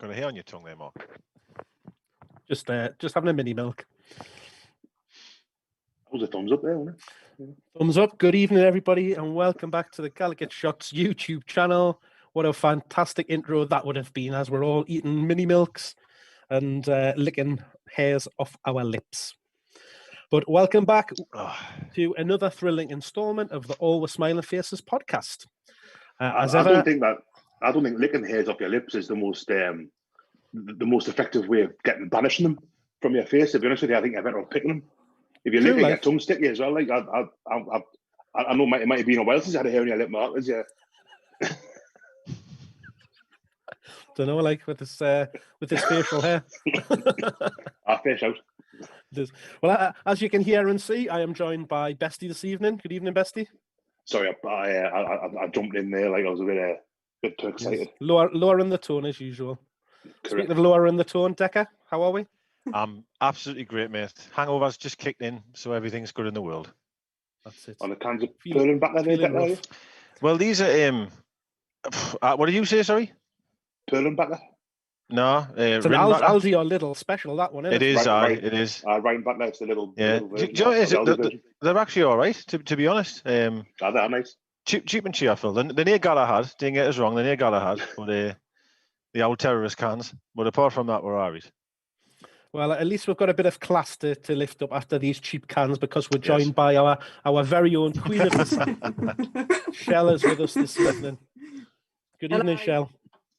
Got a hair on your tongue there, Mark. Just having a mini milk. That was a thumbs up there, wasn't it? Thumbs up. Good evening, everybody, and welcome back to the Gallagher Shots YouTube channel. What a fantastic intro that would have been, as we're all eating mini milks and licking hairs off our lips. But welcome back to another thrilling installment of the Always Smiling Faces podcast. I don't think licking hairs off your lips is the most effective way of banishing them from your face. To be honest with you, I think you're better off picking them. If you're licking your tongue sticky as well, like I know it might have been a while since you had a hair on your lip, Mark. Don't know, like with this facial hair. Our face out. Well, as you can hear and see, I am joined by Bestie this evening. Good evening, Bestie. Sorry, I jumped in there like I was a bit too excited. Yes. Lowering the tone as usual. Correct. Speaking of lowering the tone, Decker, how are we? I'm absolutely great, mate. Hangover's just kicked in, so everything's good in the world. That's it. On the cans of Perlin back there, Well, these are what did you say? Sorry, Perlin back there. No, it's an Aldi or Lidl special, that one, isn't it? It is, right. It is. Right back there, it's the little. Yeah. Little Do you know what it is? They're actually all right, to be honest. They're nice. Cheap and cheerful. The near Galahad, didn't get us wrong, the near Galahad, but the old terrorist cans. But apart from that, we're all right. Well, at least we've got a bit of class to lift up after these cheap cans, because we're joined by our very own queen of the sun. Shell is with us this evening. Good evening, Shell.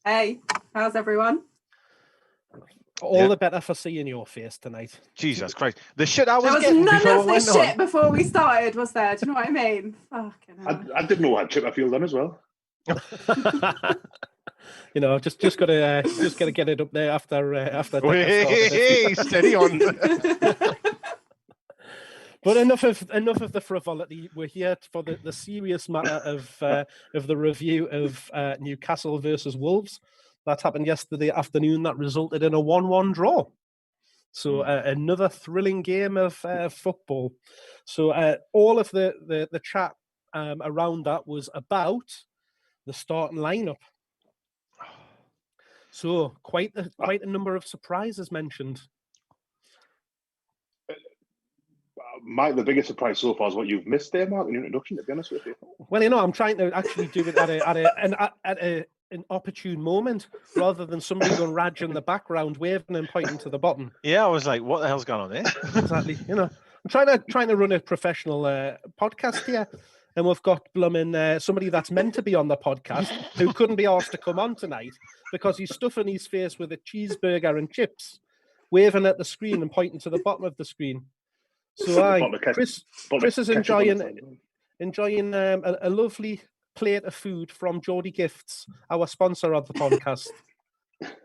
Hey, how's everyone? All the better for seeing your face tonight. Jesus Christ. The shit I was there was getting none before of this shit before we started, was there? Do you know what I mean? Fucking hell. I didn't know I had Chipperfield on as well. You know, just gotta get it up there after. Hey, steady on. But enough of the frivolity. We're here for the serious matter of the review of Newcastle versus Wolves. That happened yesterday afternoon. That resulted in a 1-1 draw. So another thrilling game of football. So all of the chat around that was about the starting lineup. So quite a number of surprises mentioned. Mike, the biggest surprise so far is what you've missed there, Mark, in your introduction, to be honest with you. Well, you know, I'm trying to actually do it at an opportune moment, rather than somebody going rag in the background, waving and pointing to the bottom. Yeah, I was like, what the hell's going on there? Exactly. You know, I'm trying to run a professional podcast here, and we've got blooming somebody that's meant to be on the podcast who couldn't be asked to come on tonight because he's stuffing his face with a cheeseburger and chips, waving at the screen and pointing to the bottom of the screen. So Chris is enjoying a lovely plate of food from Geordie Gifts, our sponsor of the podcast.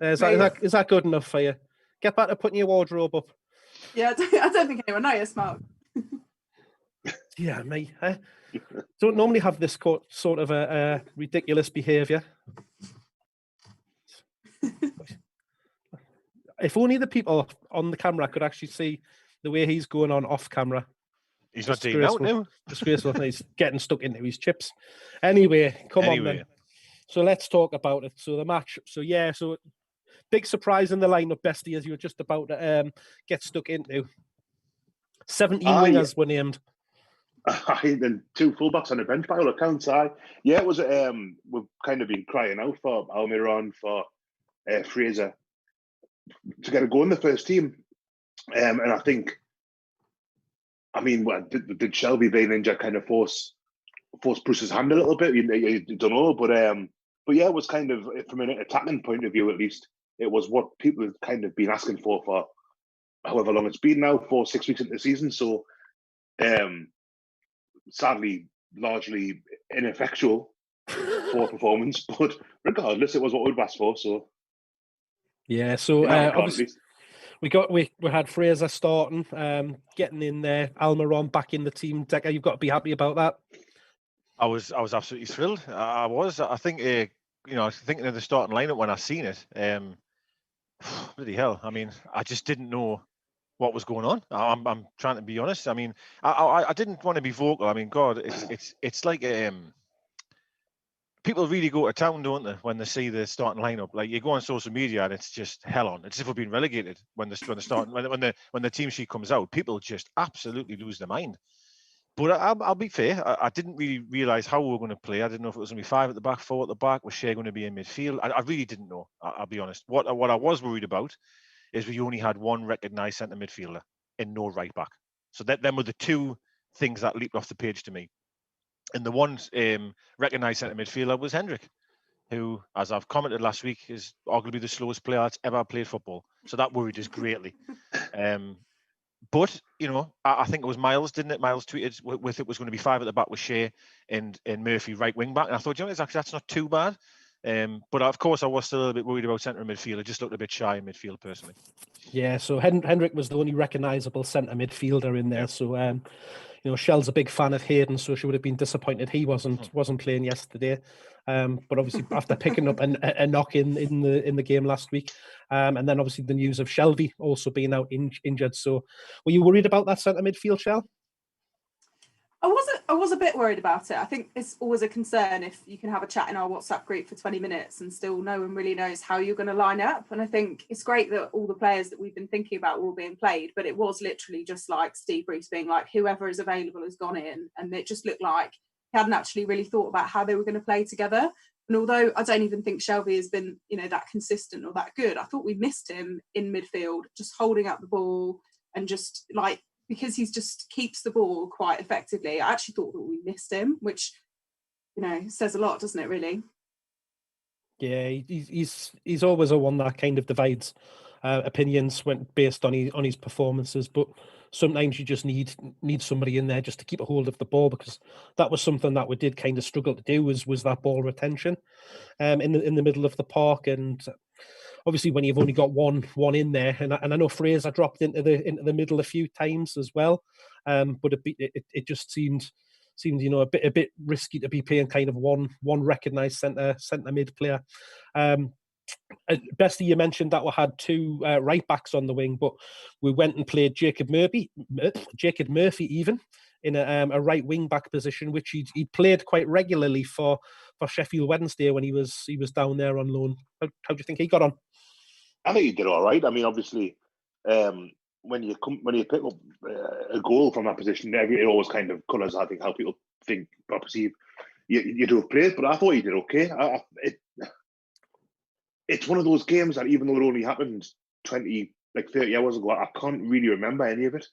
Is that good enough for you? Get back to putting your wardrobe up. Yeah, I don't think anyone noticed, Mark. Yeah, me. Don't normally have this sort of a ridiculous behaviour. If only the people on the camera could actually see the way he's going on off camera. He's not doing out now. Disgraceful. He's getting stuck into his chips. Anyway, come on then. So let's talk about it. So the match. So big surprise in the lineup, Bestie, as you were just about to get stuck into. 17 wingers were named. Then 2 fullbacks on the bench by all accounts. It was. We've kind of been crying out for Almiron, for Fraser to get a go in the first team. And I think, did Shelby being injured kind of force Bruce's hand a little bit? You don't know, but it was kind of, from an attacking point of view at least, it was what people have kind of been asking for however long it's been now, 4-6 weeks into the season. So, sadly, largely ineffectual for performance, but regardless, it was what we'd asked for. So, yeah. So obviously. We had Fraser starting, getting in there, Almiron back in the team. Decker, you've got to be happy about that. I was absolutely thrilled. I was. I think thinking of the starting lineup when I seen it. Bloody hell! I mean, I just didn't know what was going on. I'm trying to be honest. I mean, I didn't want to be vocal. I mean, God, it's like people really go to town, don't they, when they see the starting lineup? Like, you go on social media and it's just hell on. It's as if we're being relegated when the team sheet comes out. People just absolutely lose their mind. But I'll be fair. I didn't really realise how we were going to play. I didn't know if it was going to be 5 at the back, 4 at the back. Was Shea going to be in midfield? I really didn't know. I'll be honest. What I was worried about is we only had one recognised centre midfielder and no right back. So them were the two things that leaped off the page to me. And the one recognised centre midfielder was Hendrick, who, as I've commented last week, is arguably the slowest player that's ever played football. So that worried us greatly. But, I think it was Miles, didn't it? Miles tweeted with it was going to be 5 at the back with Shea and Murphy right wing back. And I thought, that's not too bad. But of course, I was still a little bit worried about centre midfield. It just looked a bit shy in midfield, personally. Yeah, so Hendrick was the only recognisable centre midfielder in there. Yeah. So, Shell's a big fan of Hayden, so she would have been disappointed he wasn't playing yesterday. But obviously, after picking up a knock in the game last week, and then obviously the news of Shelby also being out injured. So, were you worried about that centre midfield, Shell? I was a bit worried about it. I think it's always a concern if you can have a chat in our WhatsApp group for 20 minutes and still no one really knows how you're going to line up. And I think it's great that all the players that we've been thinking about were all being played, but it was literally just like Steve Bruce being like, whoever is available has gone in. And it just looked like he hadn't actually really thought about how they were going to play together. And although I don't even think Shelby has been, that consistent or that good, I thought we missed him in midfield, just holding up the ball and just like, because he just keeps the ball quite effectively. I actually thought that we missed him, which, says a lot, doesn't it, really? Yeah, he's always a one that kind of divides opinions based on his performances, but sometimes you just need somebody in there just to keep a hold of the ball, because that was something that we did kind of struggle to do was that ball retention in the middle of the park. And obviously, when you've only got one in there, and I know Fraser dropped into the middle a few times as well, but it just seemed a bit risky to be playing kind of one recognised centre mid player. Bestie, you mentioned that we had 2 right backs on the wing, but we went and played Jacob Murphy even in a right wing back position, which he played quite regularly for Sheffield Wednesday when he was down there on loan. How do you think he got on? I think he did all right. I mean, obviously, when you pick up a goal from that position, it always kind of colours, I think, how people think or perceive you do have played. But I thought he did okay. It's one of those games that, even though it only happened 30 hours ago, I can't really remember any of it.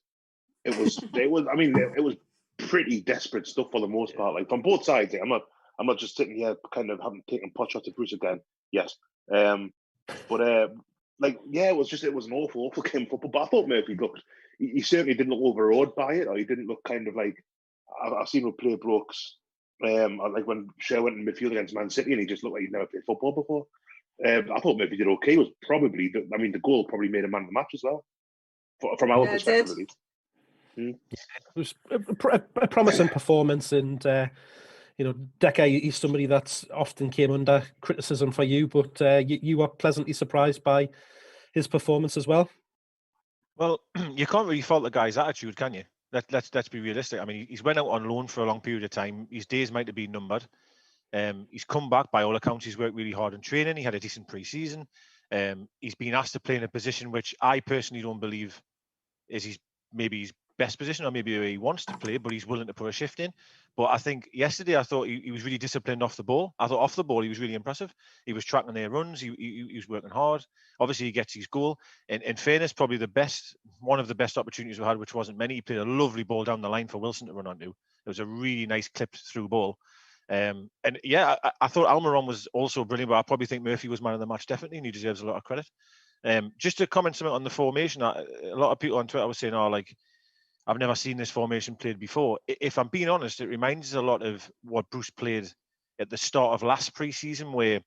It was pretty desperate stuff for the most part, like from both sides. I'm not just sitting here kind of having taken pot shots at Bruce again. Yes, it was an awful game of football. But I thought Murphy looked. He certainly didn't look overawed by it, or he didn't look kind of like. I've seen him play Brooks, like when Shea went in midfield against Man City, and he just looked like he'd never played football before. I thought Murphy did okay. It was probably the goal probably made a man of the match as well, from our perspective at least. It was a promising performance, and Decker, he's somebody that's often came under criticism for you, but you were pleasantly surprised by his performance as well. Well, you can't really fault the guy's attitude, can you? Let's be realistic. I mean, he's went out on loan for a long period of time. His days might have been numbered. He's come back, by all accounts, he's worked really hard in training. He had a decent pre-season. He's been asked to play in a position which I personally don't believe is his best position, or maybe where he wants to play, but he's willing to put a shift in. But I think yesterday, I thought he was really disciplined off the ball. I thought off the ball, he was really impressive. He was tracking their runs. He was working hard. Obviously, he gets his goal. And in fairness, probably one of the best opportunities we had, which wasn't many. He played a lovely ball down the line for Wilson to run onto. It was a really nice clipped through ball. And yeah, I thought Almiron was also brilliant, but I probably think Murphy was man of the match, definitely, and he deserves a lot of credit. Just to comment something on the formation, a lot of people on Twitter were saying, I've never seen this formation played before. If I'm being honest, it reminds us a lot of what Bruce played at the start of last pre-season, where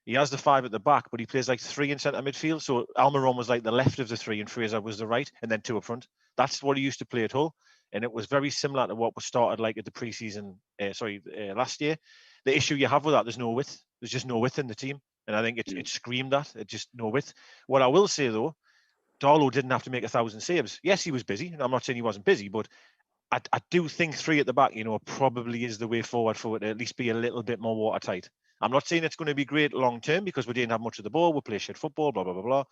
he has the 5 at the back, but he plays like 3 in centre midfield. So Almiron was like the left of the 3 and Fraser was the right, and then 2 up front. That's what he used to play at Hull. And it was very similar to what was started like at the pre-season, last year. The issue you have with that, there's no width. There's just no width in the team. And I think it screamed that. It's just no width. What I will say, though, Darlow didn't have to make 1,000 saves. Yes, he was busy. I'm not saying he wasn't busy, but I do think 3 at the back, probably is the way forward for it to at least be a little bit more watertight. I'm not saying it's going to be great long term because we didn't have much of the ball. We play shit football, blah, blah, blah, blah.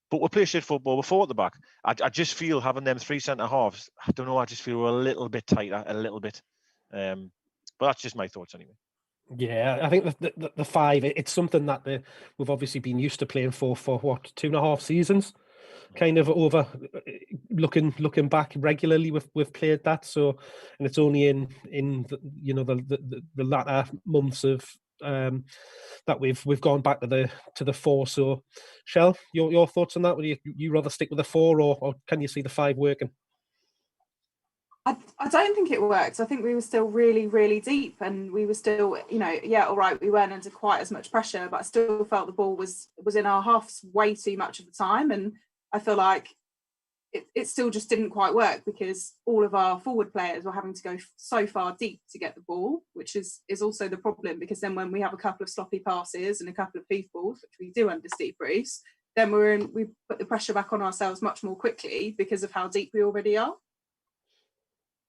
But we play shit football. We're four at the back. I just feel having them three centre halves, I don't know, I just feel we're a little bit tighter, a little bit. But that's just my thoughts anyway. Yeah, I think the five, it's something that we've obviously been used to playing for what, 2.5 seasons, kind of over. Looking back regularly, we've played that. So, and it's only in the latter months of that we've gone back to the four. So, Shell, your thoughts on that? Would you rather stick with the four, or can you see the five working? I don't think it worked. I think we were still really, really deep, and we were still, all right, we weren't under quite as much pressure, but I still felt the ball was in our halves way too much of the time, and I feel like it still just didn't quite work because all of our forward players were having to go so far deep to get the ball, which is also the problem, because then when we have a couple of sloppy passes and a couple of beef balls, which we do under Steve Bruce, then we put the pressure back on ourselves much more quickly because of how deep we already are.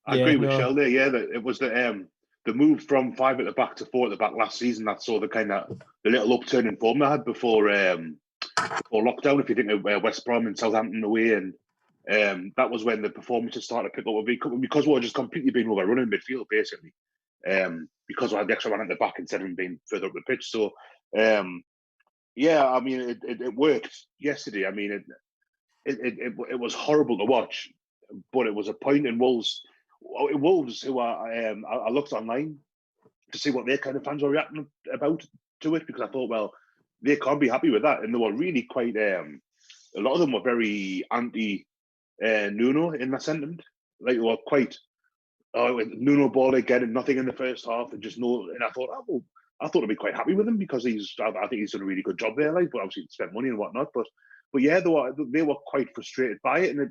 I agree with Shell there. Yeah, that it was the move from 5 at the back to 4 at the back last season that saw the little upturn in form they had before lockdown. If you think of West Brom and Southampton away, and that was when the performances started to pick up because we were just completely being overrun in midfield, basically, because we had the extra man at the back instead of being further up the pitch. So, yeah, I mean, it worked yesterday. I mean, it was horrible to watch, but it was a point in Wolves, who are, I looked online to see what their kind of fans were reacting about to it, because I thought, well, they can't be happy with that, and they were really quite. A lot of them were very anti Nuno in that sentiment. Like, they were quite Nuno ball getting nothing in the first half and just no. And I thought, I thought I'd be quite happy with him because I think he's done a really good job there. Like, but obviously spent money and whatnot. But yeah, they were quite frustrated by it, and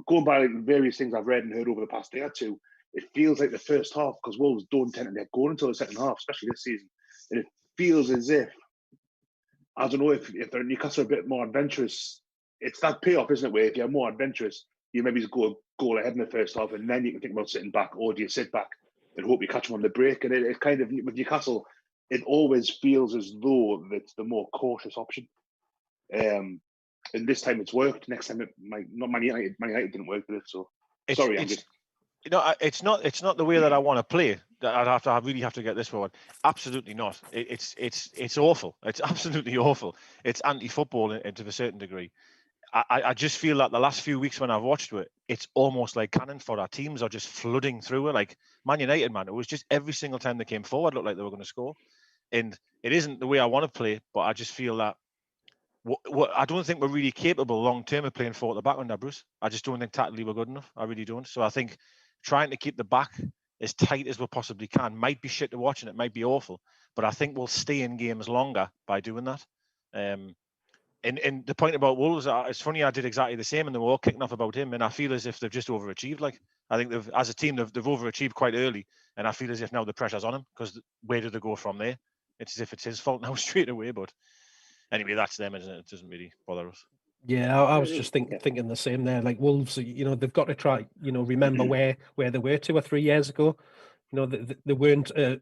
going by various things I've read and heard over the past day or two, it feels like the first half, because Wolves don't tend to get going until the second half, especially this season, and it feels as if, I don't know, if they're Newcastle a bit more adventurous, it's that payoff, isn't it, where if you're more adventurous, you maybe just go a goal ahead in the first half, and then you can think about sitting back, or do you sit back and hope you catch them on the break? And it kind of, with Newcastle, it always feels as though it's the more cautious option. And this time it's worked. Next time it might not. Man United didn't work with it. So sorry, it's not the way that I want to play. That I really have to get this forward. Absolutely not. It's awful. It's absolutely awful. It's anti-football to a certain degree. I just feel like the last few weeks when I've watched it, it's almost like cannon fodder. Our teams are just flooding through it. Like Man United, man, it was just every single time they came forward, looked like they were going to score. And it isn't the way I want to play, but I just feel that I don't think we're really capable long term of playing 4 at the back under Bruce. I just don't think tactically we're good enough. I really don't. So I think trying to keep the back as tight as we possibly can might be shit to watch and it might be awful, but I think we'll stay in games longer by doing that. And the point about Wolves, it's funny, I did exactly the same, and they were all kicking off about him, and I feel as if they've just overachieved. Like, I think as a team, they've overachieved quite early, and I feel as if now the pressure's on him, because where do they go from there? It's as if it's his fault now straight away, but anyway, that's them, isn't it? It doesn't really bother us. Yeah, I was just thinking the same there. Like, Wolves, they've got to try, remember where they were 2 or 3 years ago. They weren't a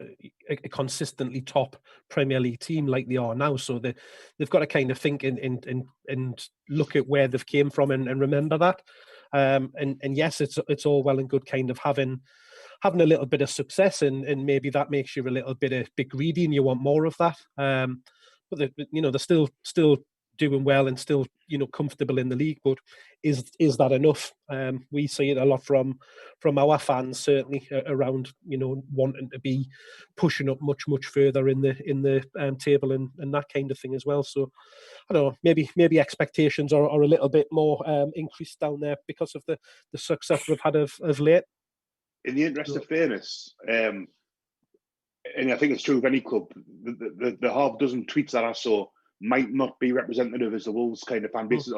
consistently top Premier League team like they are now. So they've got to kind of think and look at where they've came from and remember that. And yes, it's all well and good kind of having a little bit of success, and maybe that makes you a bit greedy and you want more of that. But they're still doing well and still comfortable in the league. But is that enough? We see it a lot from our fans, certainly around wanting to be pushing up much further in the table and that kind of thing as well. So I don't know, maybe expectations are a little bit more increased down there because of the success we've had of late. In the interest of fairness, and I think it's true of any club, the half dozen tweets that I saw might not be representative as the Wolves kind of fan base.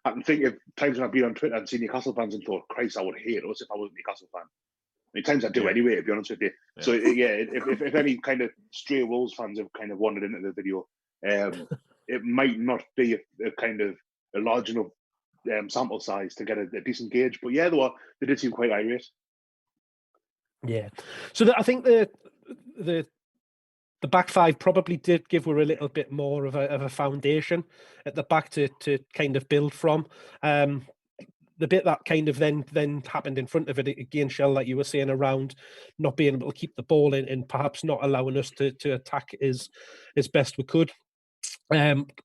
I can think of times when I've been on Twitter and seen Newcastle fans and thought, Christ, I would hate us if I wasn't a Newcastle fan. Many times I do anyway, to be honest with you. Yeah. So yeah, if any kind of stray Wolves fans have kind of wandered into the video, it might not be a kind of a large enough sample size to get a decent gauge. But yeah, they did seem quite irate. Yeah. So I think the the back five probably did give her a little bit more of a foundation at the back to kind of build from. The bit that kind of then happened in front of it again, Shell, like you were saying, around not being able to keep the ball in and perhaps not allowing us to attack as best we could.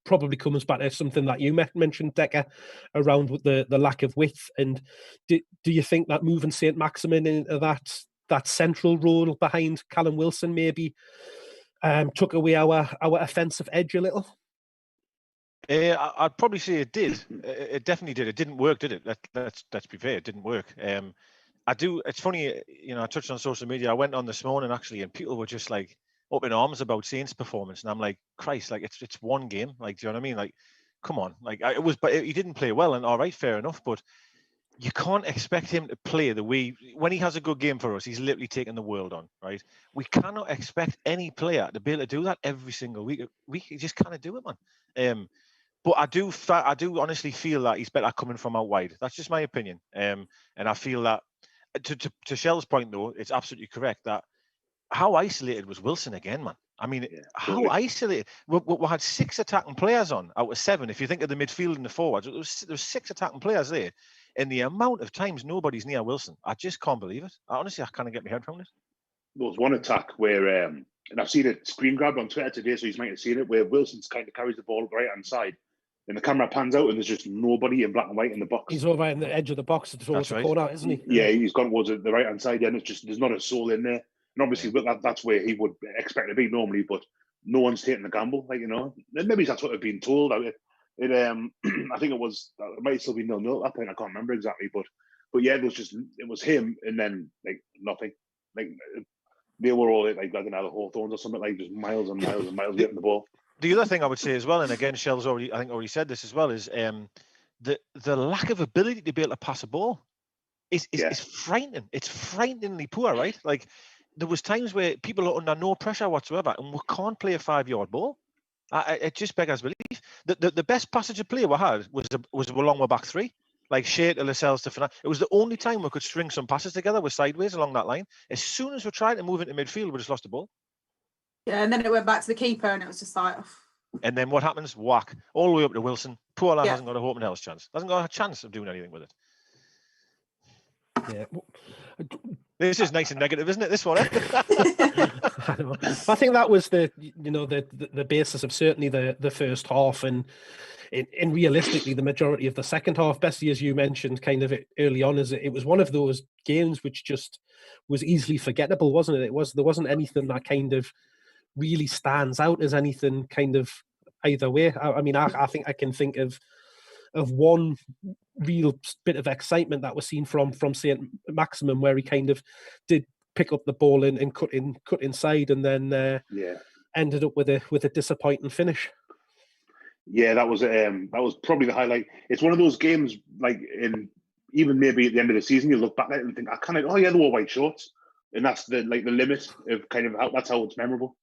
Probably comes back to something that you mentioned, Decker, around the lack of width. And do you think that moving St. Maximin into that central role behind Callum Wilson maybe took away our offensive edge a little? I'd probably say it did. It definitely did. It didn't work, did it? Let's be fair. It didn't work. It's funny, I touched on social media. I went on this morning actually, and people were just like up in arms about Saints' performance, and I'm like, Christ, like it's one game. Like, do you know what I mean? Like, come on. Like, but he didn't play well, and all right, fair enough. But you can't expect him to play the way when he has a good game for us. He's literally taking the world on, right? We cannot expect any player to be able to do that every single week. We just can't do it, man. But I do honestly feel that he's better coming from out wide. That's just my opinion. And I feel that, to Shell's point, though, it's absolutely correct that how isolated was Wilson again, man? I mean, how isolated? We had 6 attacking players on out of 7. If you think of the midfield and the forwards, there was 6 attacking players there. And the amount of times nobody's near Wilson, I just can't believe it. Honestly, I can't get my head around it. There was one attack where, and I've seen it screen grabbed on Twitter today, so you might have seen it, where Wilson's kind of carries the ball right hand side. And the camera pans out, and there's just nobody in black and white in the box. He's over in the edge of the box towards the corner, isn't he? Yeah, he's gone towards the right hand side, and it's just there's not a soul in there. And obviously, that's where he would expect to be normally, but no one's taking the gamble, and maybe that's what I've been told. I think it might still be 0-0 at that point. I can't remember exactly, but yeah, it was him, and then like nothing, like they were all like I don't know, the Hawthorns or something, like just miles and miles and miles getting the ball. The other thing I would say as well, and again, Shell's already said this as well, is the lack of ability to be able to pass a ball is frightening. It's frighteningly poor, right? Like there was times where people are under no pressure whatsoever, and we can't play a 5-yard ball. It just beggars belief. The best passage of play we had was along the back 3, like Shea to Lascelles to Fernand. It was the only time we could string some passes together with sideways along that line. As soon as we tried to move into midfield, we just lost the ball. Yeah, and then it went back to the keeper, and it was just like. And then what happens? Whack all the way up to Wilson. Poor lad hasn't got a hope in hell's chance. Hasn't got a chance of doing anything with it. Yeah. This is nice and negative, isn't it? This one. I think that was the basis of certainly the first half, and in realistically the majority of the second half. Bessie, as you mentioned, kind of early on, it was one of those games which just was easily forgettable, wasn't it? There wasn't anything that kind of really stands out as anything kind of either way. I mean, I think I can think of one real bit of excitement that was seen from St. Maximin, where he kind of did pick up the ball and cut inside, and then ended up with a disappointing finish. Yeah, that was probably the highlight. It's one of those games, like even maybe at the end of the season, you look back at it and think, they wore white shorts, and that's the limit of kind of that's how it's memorable.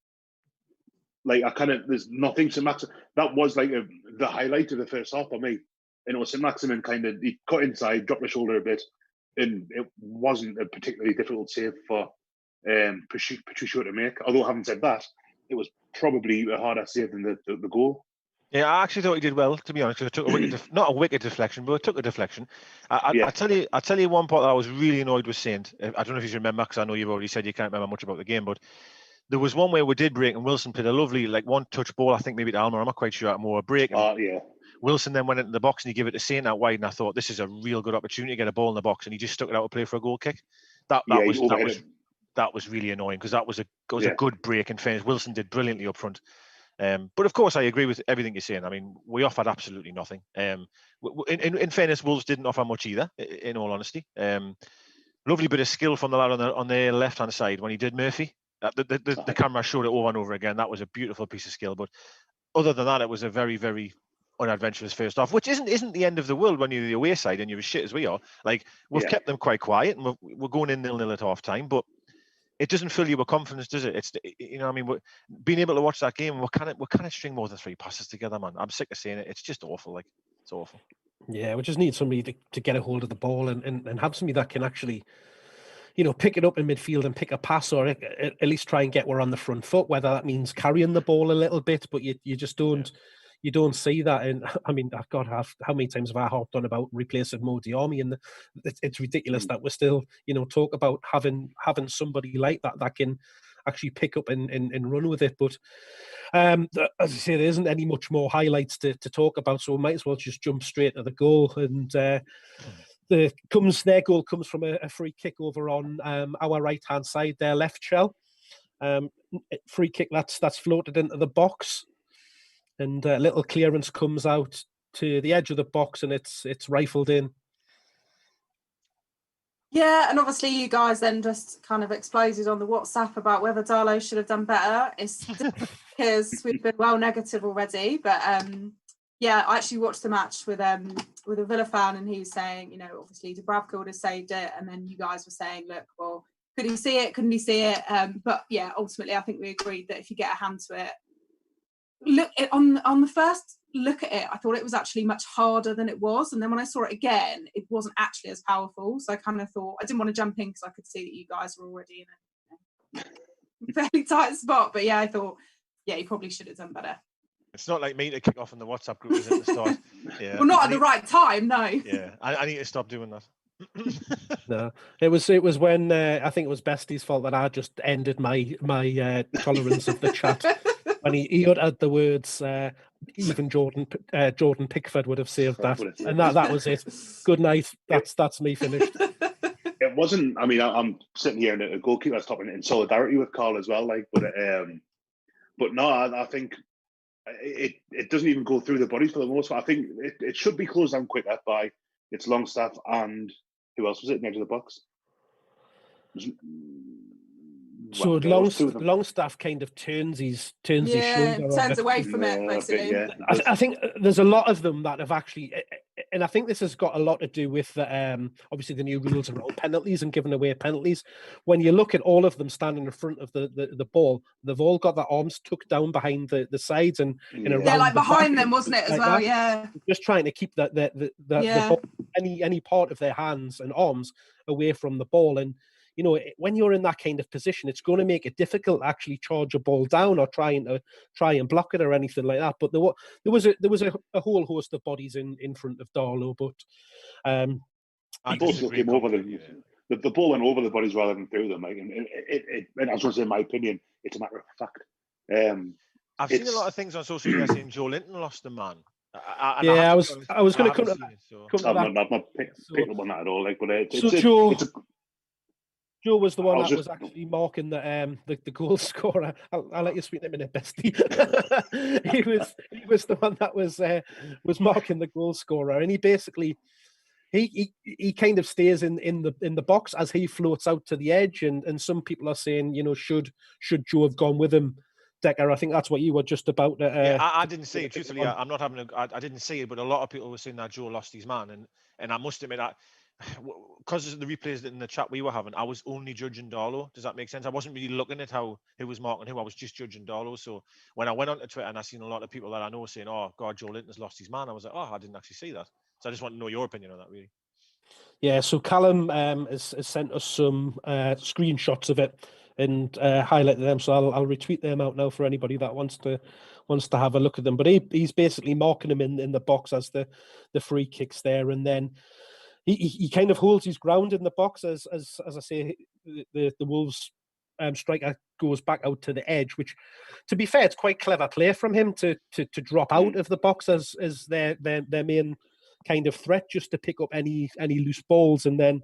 Like there's nothing St. Maximin. That was like the highlight of the first half for me. And it was St. Maximin he cut inside, dropped the shoulder a bit, and it wasn't a particularly difficult save for Patricio to make. Although having said that, it was probably a harder save than the goal. Yeah, I actually thought he did well, to be honest, because it took a wicked, not a wicked deflection, but it took a deflection. I tell you one part that I was really annoyed with Saint. I don't know if you remember, because I know you've already said you can't remember much about the game, but there was one where we did break, and Wilson played a lovely, one-touch ball, I think maybe to Almer, I'm not quite sure, more a break. Yeah. Wilson then went into the box and he gave it to Saint out wide, and I thought, this is a real good opportunity to get a ball in the box, and he just stuck it out to play for a goal kick. That was really annoying, because that was a good break. In fairness, Wilson did brilliantly up front. But of course, I agree with everything you're saying. I mean, we offered absolutely nothing. In fairness, Wolves didn't offer much either, in all honesty. Lovely bit of skill from the lad on the left-hand side when he did Murphy. The camera showed it over and over again. That was a beautiful piece of skill. But other than that, it was a very, very unadventurous first half, which isn't the end of the world when you're the away side and you're as shit as we are. Like, we've kept them quite quiet, and we're going in 0-0 at half time, but it doesn't fill you with confidence, does it? It's being able to watch that game, we can't string more than 3 passes together, man. I'm sick of saying it. It's just awful. Like, it's awful. Yeah, we just need somebody to get a hold of the ball and have somebody that can actually, pick it up in midfield and pick a pass, or at least try and get one on the front foot, whether that means carrying the ball a little bit, but you just don't. Yeah. You don't see that. And I mean, God, how many times have I harped on about replacing Mo Diarmi? And it's ridiculous that we're still, talk about having somebody like that can actually pick up and run with it. But as I say, there isn't any much more highlights to talk about, so we might as well just jump straight to the goal. And their goal comes from a free kick over on our right hand side, their left shell. Free kick that's floated into the box. And a little clearance comes out to the edge of the box, and it's rifled in. Yeah, and obviously you guys then just kind of exploded on the WhatsApp about whether Darlow should have done better. It's because we've been well negative already. But yeah, I actually watched the match with a Villa fan, and he was saying, obviously Dubravka would have saved it, and then you guys were saying, look, well, could he see it? Couldn't he see it? But yeah, ultimately, I think we agreed that if you get a hand to it. Look on the first look at it, I thought it was actually much harder than it was, and then when I saw it again, it wasn't actually as powerful. So I kind of thought I didn't want to jump in because I could see that you guys were already in a fairly tight spot. But yeah, I thought you probably should have done better. It's not like me to kick off in the WhatsApp group at the start. Yeah. Well, not at the right time, no. Yeah, I need to stop doing that. No, it was when I think it was Bestie's fault that I just ended my tolerance of the chat. When he uttered the words, even Jordan Pickford would have saved that, and that was it. Good night. That's me finished. It wasn't. I mean, I'm sitting here in a goalkeeper's top in solidarity with Carl as well. But no, I think it doesn't even go through the bodies for the most part. I think it should be closed down quicker by its Longstaff and who else was it in the edge of the box? So Longstaff kind of turns his shoulder. Turns away from it, basically. Yeah. I think there's a lot of them that have actually, and I think this has got a lot to do with obviously the new rules around penalties and giving away penalties. When you look at all of them standing in front of the ball, they've all got their arms tucked down behind the sides and around like behind them, wasn't it, as like well? That. Yeah. Just trying to keep the ball, any part of their hands and arms away from the ball. And when you're in that kind of position, it's going to make it difficult to actually charge a ball down or try and block it or anything like that. But there was a whole host of bodies in front of Darlow, but both came over the ball went over the bodies rather than through them. Like, and I was going to say, in my opinion, it's a matter of fact. I've seen a lot of things on social media saying Joe Linton lost a man. I was going to come to that. I'm not picking up on that at all. Like, but Joe was the one that was actually marking the goal scorer. I'll let you speak in a minute, Bestie. he was the one that was marking the goal scorer, and he basically he kind of stays in the box as he floats out to the edge, and some people are saying, should Joe have gone with him, Decker? I think that's what you were just about. I didn't see it. Truthfully, I'm not having I didn't see it, but a lot of people were saying that Joe lost his man, and I must admit that. Because of the replays in the chat we were having, I was only judging Darlow. Does that make sense? I wasn't really looking at who was marking who. I was just judging Darlow. So when I went onto Twitter and I seen a lot of people that I know saying, "Oh God, Joe Linton's lost his man," I was like, "Oh, I didn't actually see that." So I just want to know your opinion on that, really. Yeah. So Callum has sent us some screenshots of it and highlighted them. So I'll retweet them out now for anybody that wants to have a look at them. But he's basically marking them in the box as the free kicks there, and then. He kind of holds his ground in the box as I say, the Wolves striker goes back out to the edge, which, to be fair, it's quite clever play from him to drop out of the box as their main kind of threat, just to pick up any loose balls, and then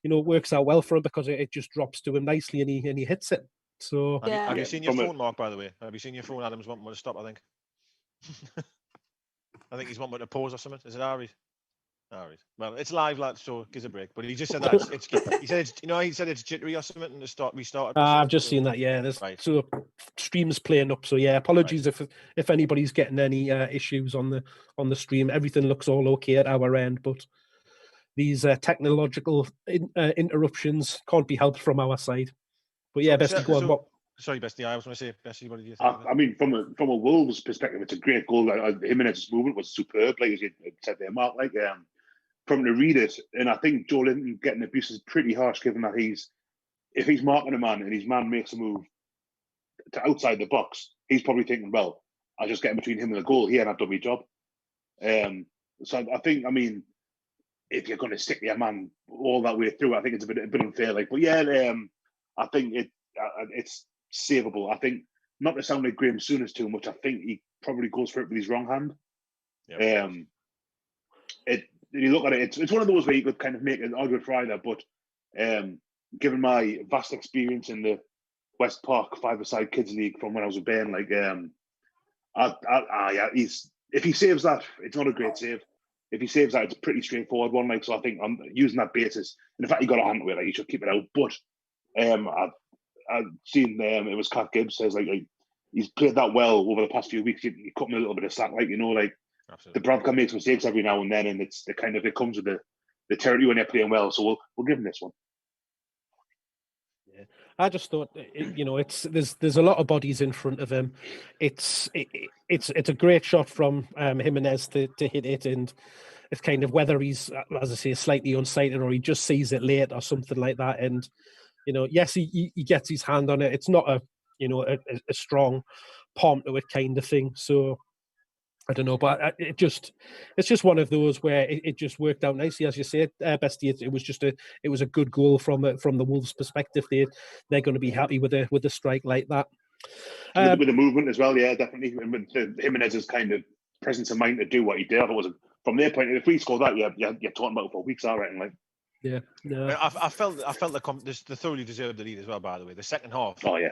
it works out well for him because it just drops to him nicely and he hits it. So have you seen your phone, Mark? By the way, have you seen your phone? Adam's wanting to stop. I think. I think he's wanting to pause or something. Is it Ari? All right. Well, it's live, lad, so gives a break. But he just said that he said it's jittery or something, and restarted. I've just seen that. Yeah, there's so stream's playing up. So yeah, apologies if anybody's getting any issues on the stream. Everything looks all okay at our end, but these technological interruptions can't be helped from our side. But yeah, Bestie, go on. Sorry, Bestie. I was going to say, Bestie, what did you think? I mean, from a Wolves perspective, it's a great goal. Jimenez's movement was superb, like as you said there, Mark. Like, from to read it. And I think Joe Linton getting abuse is pretty harsh, given that if he's marking a man and his man makes a move to outside the box, he's probably thinking, well, I'll just get in between him and the goal here and I've done my job. So I think, I mean, if you're going to stick your man all that way through, I think it's a bit unfair. Like, but yeah, I think it's savable. I think, not to sound like Graham Souness too much, I think he probably goes for it with his wrong hand. Yeah. You look at it, it's one of those where you could kind of make an argument for either, but given my vast experience in the West Park five-a-side kids league from when I was a Ben, like, if he saves that, it's not a great save. If he saves that, it's a pretty straightforward one. Like, so I think I'm using that basis. And in fact, he got a hand to it, like, he should keep it out. But I've seen it was Cat Gibbs says like he's played that well over the past few weeks. You cut him a little bit of slack, like, you know, like absolutely. The Bravka makes mistakes every now and then, and it's the kind of, it comes with the territory when they're playing well. So we'll give him this one. Yeah, I just thought, you know, there's a lot of bodies in front of him. It's a great shot from Jimenez to hit it, and it's kind of whether he's, as I say, slightly unsighted or he just sees it late or something like that. And you know, yes, he gets his hand on it. It's not a strong palm to it kind of thing. So I don't know, but it's just one of those where it just worked out nicely, as you said, Bestie. It was a good goal from the Wolves' perspective. They're going to be happy with a strike like that. With the movement as well, yeah, definitely. And with Jimenez's kind of presence of mind to do what he did, I wasn't from their point. If we score that, you're talking about for weeks, I reckon. Like, yeah, no. I felt they thoroughly deserved the lead as well. By the way, the second half. Oh yeah.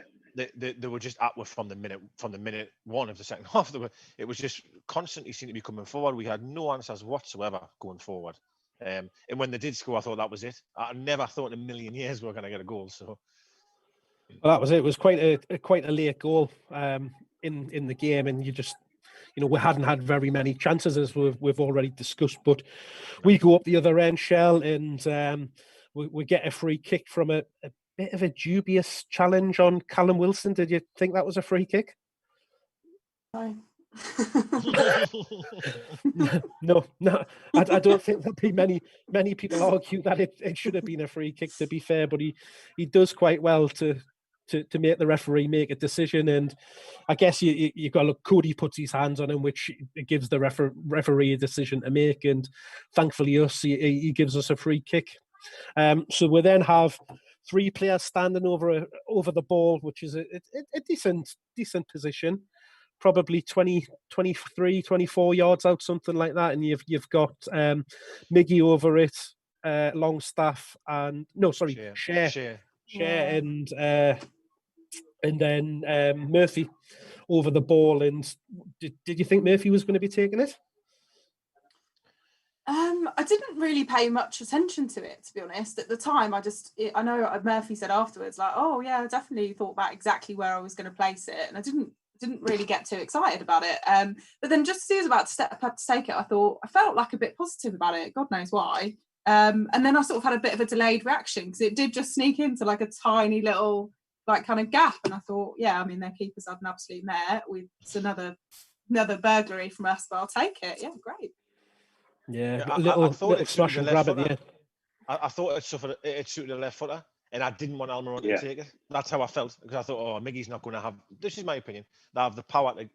They were just at from the minute one of the second half. It was just constantly seemed to be coming forward. We had no answers whatsoever going forward. And when they did score, I thought that was it. I never thought in a million years we were going to get a goal. So, well, that was it. It was quite a late goal in the game, and you just, you know, we hadn't had very many chances, as we've already discussed. But we go up the other end, Shell, and we get a free kick from a bit of a dubious challenge on Callum Wilson. Did you think that was a free kick? No. No. I don't think there'll be many people argue that it should have been a free kick, to be fair, but he does quite well to make the referee make a decision. And I guess you got to look, Cody puts his hands on him, which gives the referee a decision to make, and thankfully he gives us a free kick. So we then have 3 players standing over the ball, which is a decent position, probably 20, 23, 24 yards out, something like that. And you've got Miggy over it, Longstaff, and Share, and then Murphy over the ball. And did you think Murphy was going to be taking it? I didn't really pay much attention to it, to be honest. At the time, I know Murphy said afterwards, like, oh yeah, I definitely thought about exactly where I was going to place it, and I didn't really get too excited about it. But then just as he was about to step up to take it, I felt like a bit positive about it. God knows why. And then I sort of had a bit of a delayed reaction, because it did just sneak into like a tiny little like kind of gap, and I thought, yeah, I mean, their keeper's had an absolute mare. It's another burglary from us, but I'll take it. Yeah, great. Yeah, I thought it smash and grab at the end. I thought it suited the left footer, and I didn't want Almiron to take it. That's how I felt, because I thought, oh, Miggy's not going to have. This is my opinion. They have the power to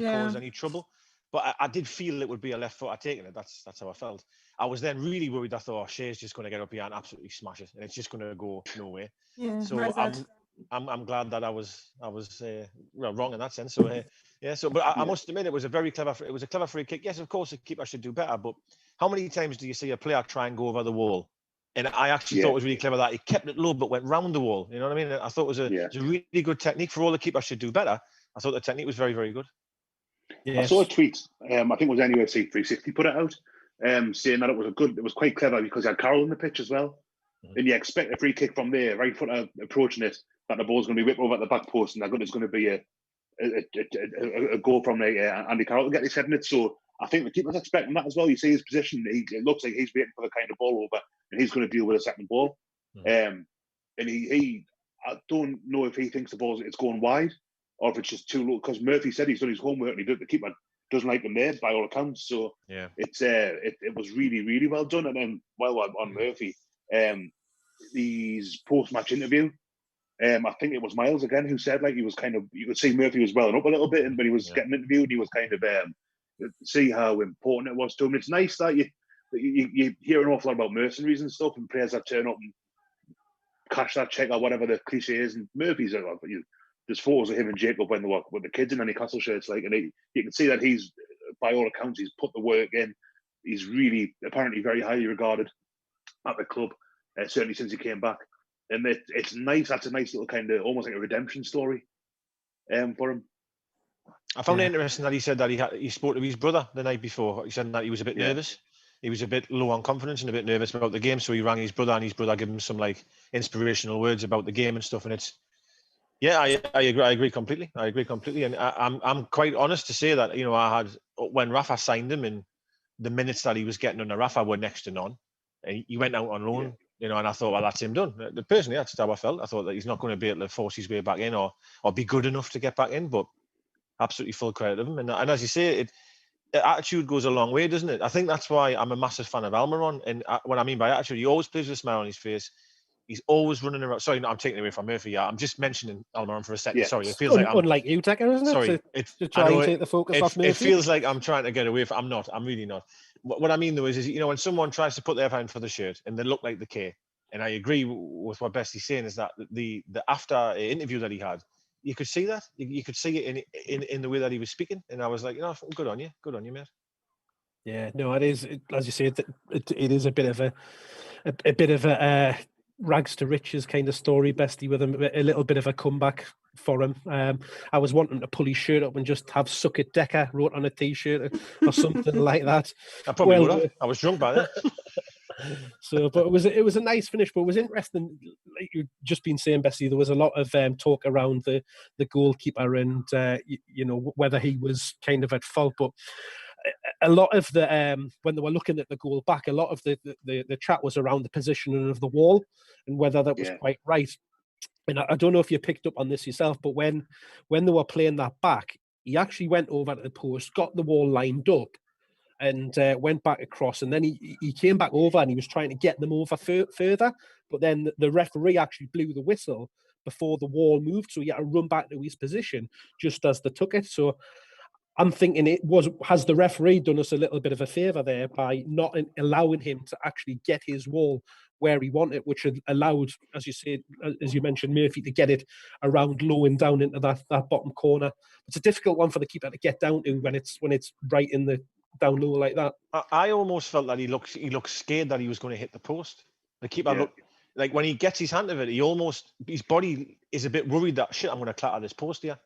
cause any trouble. But I did feel it would be a left footer taking it. That's how I felt. I was then really worried. I thought, oh, Shea's just going to get up here and absolutely smash it, and it's just going to go nowhere. Yeah. So I'm glad that I was wrong in that sense. So but I must admit, it was a clever free kick. Yes, of course, the keeper should do better. But how many times do you see a player try and go over the wall? And I actually thought it was really clever that he kept it low but went round the wall. You know what I mean? I thought it was a really good technique. For all the keeper should do better, I thought the technique was very, very good. Yes. I saw a tweet. I think it was NFC 360 put it out, saying that it was quite clever because he had Carroll in the pitch as well. Mm-hmm. And you expect a free kick from there, right footer approaching it, that the ball's going to be whipped over at the back post, and there's going to be a goal from Andy Carroll to get his head in it. So I think the keeper's expecting that as well. You see his position; it looks like he's waiting for the kind of ball over, and he's going to deal with a second ball. Mm-hmm. And I don't know if he thinks it's going wide, or if it's just too low. Because Murphy said he's done his homework, and the keeper doesn't like him there by all accounts. So yeah, it was really, really well done. And then while I'm on Murphy, his post-match interview, I think it was Miles again who said, like, he was kind of, you could see Murphy was welling up a little bit, and when he was getting interviewed, he was kind of see how important it was to him. It's nice that you hear an awful lot about mercenaries and stuff, and players that turn up and cash that check or whatever the cliche is. And Murphy's there's photos of him and Jacob when they were with the kids in the Newcastle shirts, like, and you can see that he's, by all accounts, he's put the work in. He's really apparently very highly regarded at the club, certainly since he came back. And it's nice. That's a nice little kind of almost like a redemption story for him. I found it interesting that he said that he spoke to his brother the night before. He said that he was a bit nervous. He was a bit low on confidence and a bit nervous about the game. So he rang his brother, and his brother gave him some like inspirational words about the game and stuff. And it's, I agree completely. And I'm quite honest to say that, I had, when Rafa signed him, and the minutes that he was getting under Rafa were next to none. And he went out on loan, and I thought, well, that's him done. Personally, that's how I felt. I thought that he's not going to be able to force his way back in or be good enough to get back in, but absolutely full credit of him. And as you say, attitude goes a long way, doesn't it? I think that's why I'm a massive fan of Almiron. And what I mean by attitude, he always plays with a smile on his face. He's always running around. Sorry, no, I'm taking away from Murphy. Yeah, I'm just mentioning Almiron for a second. Yeah. Sorry, it feels like I'm unlike you, Decker, isn't it? Sorry, to try and take the focus off Murphy. It feels like I'm trying to get away from. I'm not. I'm really not. What I mean though is when someone tries to put their hand for the shirt and they look like the K, and I agree with what Bestie's saying, is that the after interview that he had, you could see that. You could see it in the way that he was speaking, and I was like, good on you, mate. Yeah, no, it is, as you say, it is a bit of a rags to riches kind of story, Bestie, with a little bit of a comeback for him. I was wanting to pull his shirt up and just have "Suck It, Decker" wrote on a t-shirt or something like that. I probably would have. I was drunk by then. So, but it was a nice finish. But it was interesting, like you've just been saying, Bessie. There was a lot of talk around the goalkeeper and whether he was kind of at fault. But a lot of the when they were looking at the goal back, a lot of the chat was around the positioning of the wall and whether that was quite right. And I don't know if you picked up on this yourself, but when they were playing that back, he actually went over to the post, got the wall lined up, and went back across. And then he came back over and he was trying to get them over further. But then the referee actually blew the whistle before the wall moved. So he had to run back to his position just as they took it. So I'm thinking has the referee done us a little bit of a favour there by not allowing him to actually get his wall where he wanted, which had allowed, as you mentioned, Murphy to get it around low and down into that bottom corner. It's a difficult one for the keeper to get down to when it's right in the down low like that. I almost felt that he looked scared that he was going to hit the post. The keeper looked like when he gets his hand of it, his body is a bit worried that shit, I'm going to clatter this post here.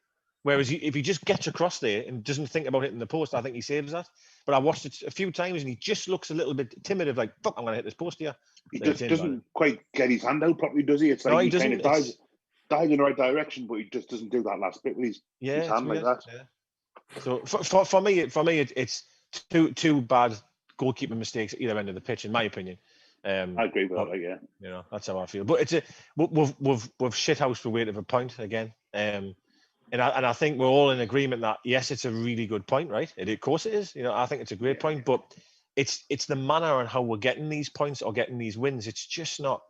Whereas if he just gets across there and doesn't think about hitting the post, I think he saves that. But I watched it a few times and he just looks a little bit timid of like, fuck, I'm going to hit this post here. He doesn't quite get his hand out properly, does he? It's like he kind of dives in the right direction, but he just doesn't do that last bit with his hand like that. Yeah. So for me, it's two bad goalkeeping mistakes at either end of the pitch, in my opinion. I agree with that. Yeah. That's how I feel. But we've shithoused for weight of a point again. And I think we're all in agreement that yes, it's a really good point, right? Of course it is. I think it's a great point, but it's the manner and how we're getting these points or getting these wins. It's just not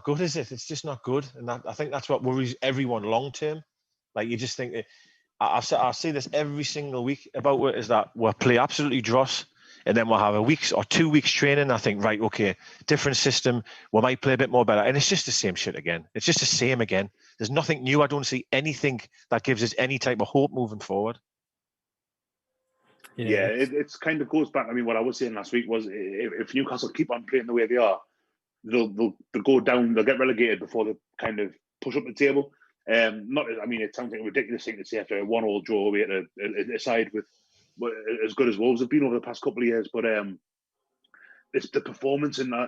good, is it? It's just not good, and I think that's what worries everyone long term. Like you just think I see this every single week about it, is that we'll play absolutely dross. And then we'll have a week or 2 weeks training. I think, right, okay, different system. We might play a bit more better. And it's just the same shit again. It's just the same again. There's nothing new. I don't see anything that gives us any type of hope moving forward. Yeah, it's kind of goes back. I mean, what I was saying last week was if Newcastle keep on playing the way they are, they'll go down, they'll get relegated before they kind of push up the table. It sounds like a ridiculous thing to say after a 1-1 draw away at a side with as good as Wolves have been over the past couple of years, but it's the performance, and I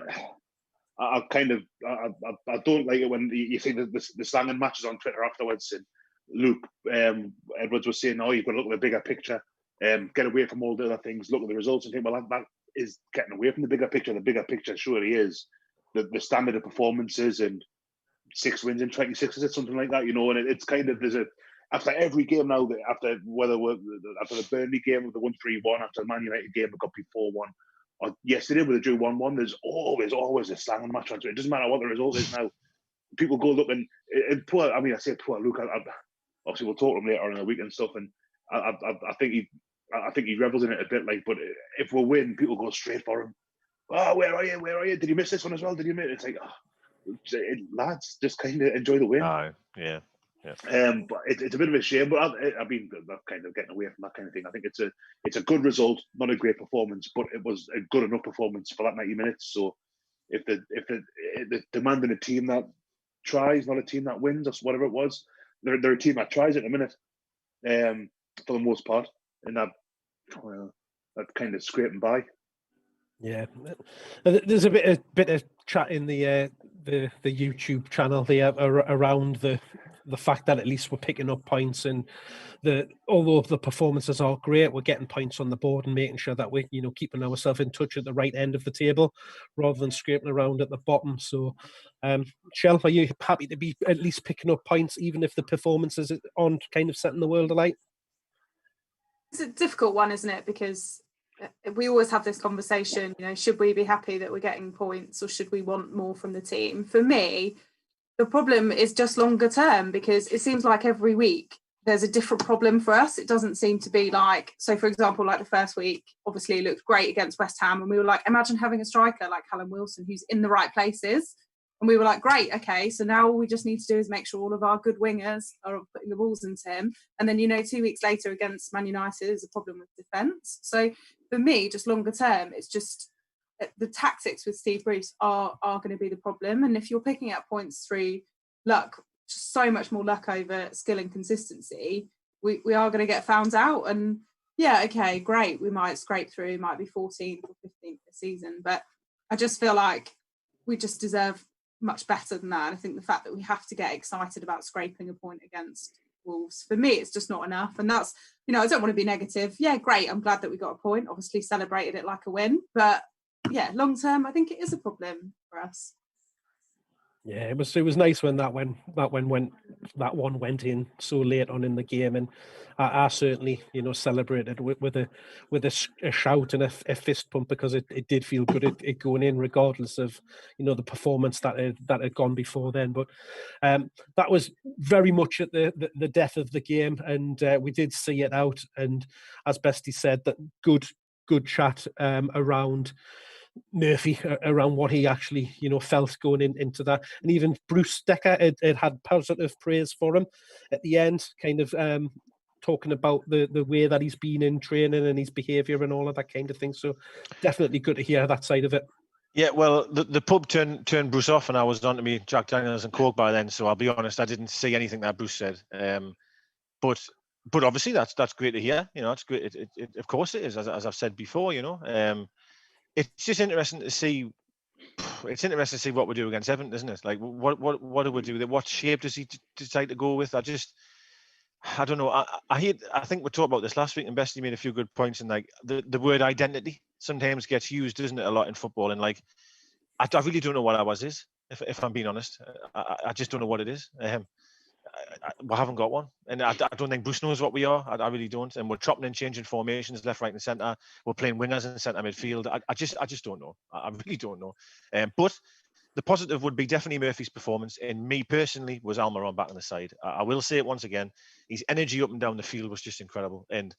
don't like it when you see the slanging matches on Twitter afterwards. And Luke Edwards was saying, "Oh, you've got to look at the bigger picture, get away from all the other things, look at the results," and think, well, that is getting away from the bigger picture. The bigger picture surely is the standard of performances and 6 wins in 26, is it something like that? And it's kind of after every game now, after the Burnley game with the 1-3-1, after the Man United game, we got beat 4-1, or yesterday with the drew 1-1, there's always a slang match. It doesn't matter what the result is now. People go look and poor. I say poor Luke. Obviously, we'll talk to him later on in the week and stuff. And I think he revels in it a bit. Like, but if we win, people go straight for him. Oh, where are you? Where are you? Did you miss this one as well? Did you miss it? It's like, lads, just kind of enjoy the win. Yeah. But it's a bit of a shame. But I mean, I'm kind of getting away from that kind of thing. I think it's a good result, not a great performance, but it was a good enough performance for that 90 minutes. So if the demanding a team that tries, not a team that wins, or whatever it was, they're a team that tries at the minute, for the most part, and that kind of scraping by. Yeah, there's a bit of chat in the YouTube channel there around the fact that at least we're picking up points, and although the performances are great, we're getting points on the board and making sure that we're keeping ourselves in touch at the right end of the table rather than scraping around at the bottom. So, Shell, are you happy to be at least picking up points even if the performances aren't kind of setting the world alight? It's a difficult one, isn't it? Because we always have this conversation, should we be happy that we're getting points or should we want more from the team? For me, the problem is just longer term, because it seems like every week there's a different problem for us. It doesn't seem to be like, so for example, like the first week, obviously it looked great against West Ham, and we were like, imagine having a striker like Callum Wilson who's in the right places. And we were like, great, okay, so now all we just need to do is make sure all of our good wingers are putting the balls into him. And then, 2 weeks later against Man United is a problem with defence. So for me, just longer term, it's just the tactics with Steve Bruce are going to be the problem. And if you're picking up points through luck, just so much more luck over skill and consistency, we are going to get found out. And yeah, okay, great, we might scrape through, might be 14th or 15th this season. But I just feel like we just deserve much better than that. And I think the fact that we have to get excited about scraping a point against Wolves, for me, it's just not enough. And that's, I don't want to be negative. Yeah, great, I'm glad that we got a point, obviously celebrated it like a win, but yeah, long term, I think it is a problem for us. Yeah, it was nice when that one went in so late on in the game, and I certainly celebrated with a shout and a fist pump, because it did feel good it going in, regardless of the performance that had gone before then. But that was very much at the death of the game, and we did see it out. And as Bestie said, that good chat around Murphy around what he actually felt going into that, and even Bruce Decker had positive praise for him at the end, kind of talking about the way that he's been in training and his behaviour and all of that kind of thing. So definitely good to hear that side of it. Yeah, well, the pub turned Bruce off, and I was on to me Jack Daniels and Coke by then. So I'll be honest, I didn't see anything that Bruce said. But obviously that's great to hear. It's great. It of course it is, as I've said before. It's just interesting to see. It's interesting to see what we do against Everton, isn't it? Like, what do we do? What shape does he decide to go with? I don't know. I think we talked about this last week, and Bestie made a few good points. And like the word identity sometimes gets used, doesn't it, a lot in football? And like, I really don't know what ours is. If I'm being honest, I just don't know what it is. We haven't got one, and I don't think Bruce knows what we are. I really don't. And we're chopping and changing formations left, right, and centre. We're playing wingers in centre midfield. I just don't know. I really don't know. But the positive would be definitely Murphy's performance. And me personally was Almiron back on the side. I will say it once again. His energy up and down the field was just incredible. And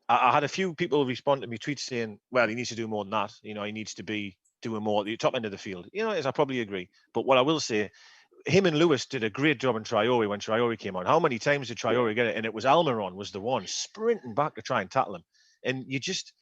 I had a few people respond to me tweets saying, "Well, he needs to do more than that. He needs to be doing more at the top end of the field." As I probably agree. But what I will say, him and Lewis did a great job in Traore when Traore came on. How many times did Traore get it? And it was Almiron was the one sprinting back to try and tackle him. And you just,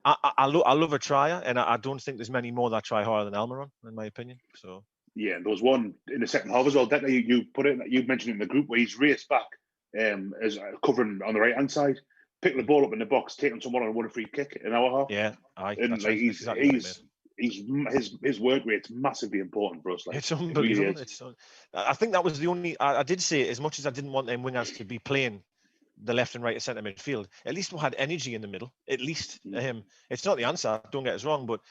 I love a trier, and I don't think there's many more that try harder than Almiron, in my opinion. So yeah, and there was one in the second half as well. Decker, you mentioned it in the group where he's raced back, as covering on the right hand side, picking the ball up in the box, taking someone on a free kick an hour half. Yeah, and that's like his work rate's massively important for us. Like, it's unbelievable. I think that was the only. I did say, as much as I didn't want them wingers to be playing the left and right of centre midfield, at least we had energy in the middle. At least it's not the answer. Don't get us wrong, but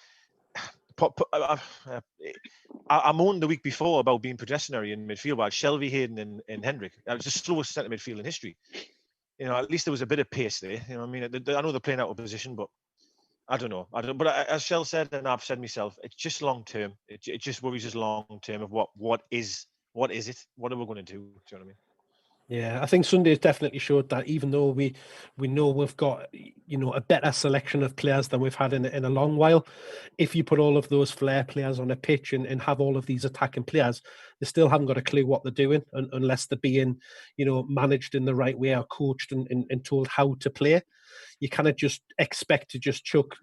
I moaned the week before about being pedestrian in midfield by Shelby, Hayden, and Hendrick. That was the slowest centre midfield in history. At least there was a bit of pace there. I know they're playing out of position, but I don't know. But as Shell said, and I've said myself, it's just long term. It just worries us long term of what is it? What are we going to do? Do you know what I mean? Yeah, I think Sunday has definitely showed that, even though we know we've got a better selection of players than we've had in a long while, if you put all of those flair players on a pitch and have all of these attacking players, they still haven't got a clue what they're doing unless they're being managed in the right way or coached and told how to play. You cannot just expect to just chuck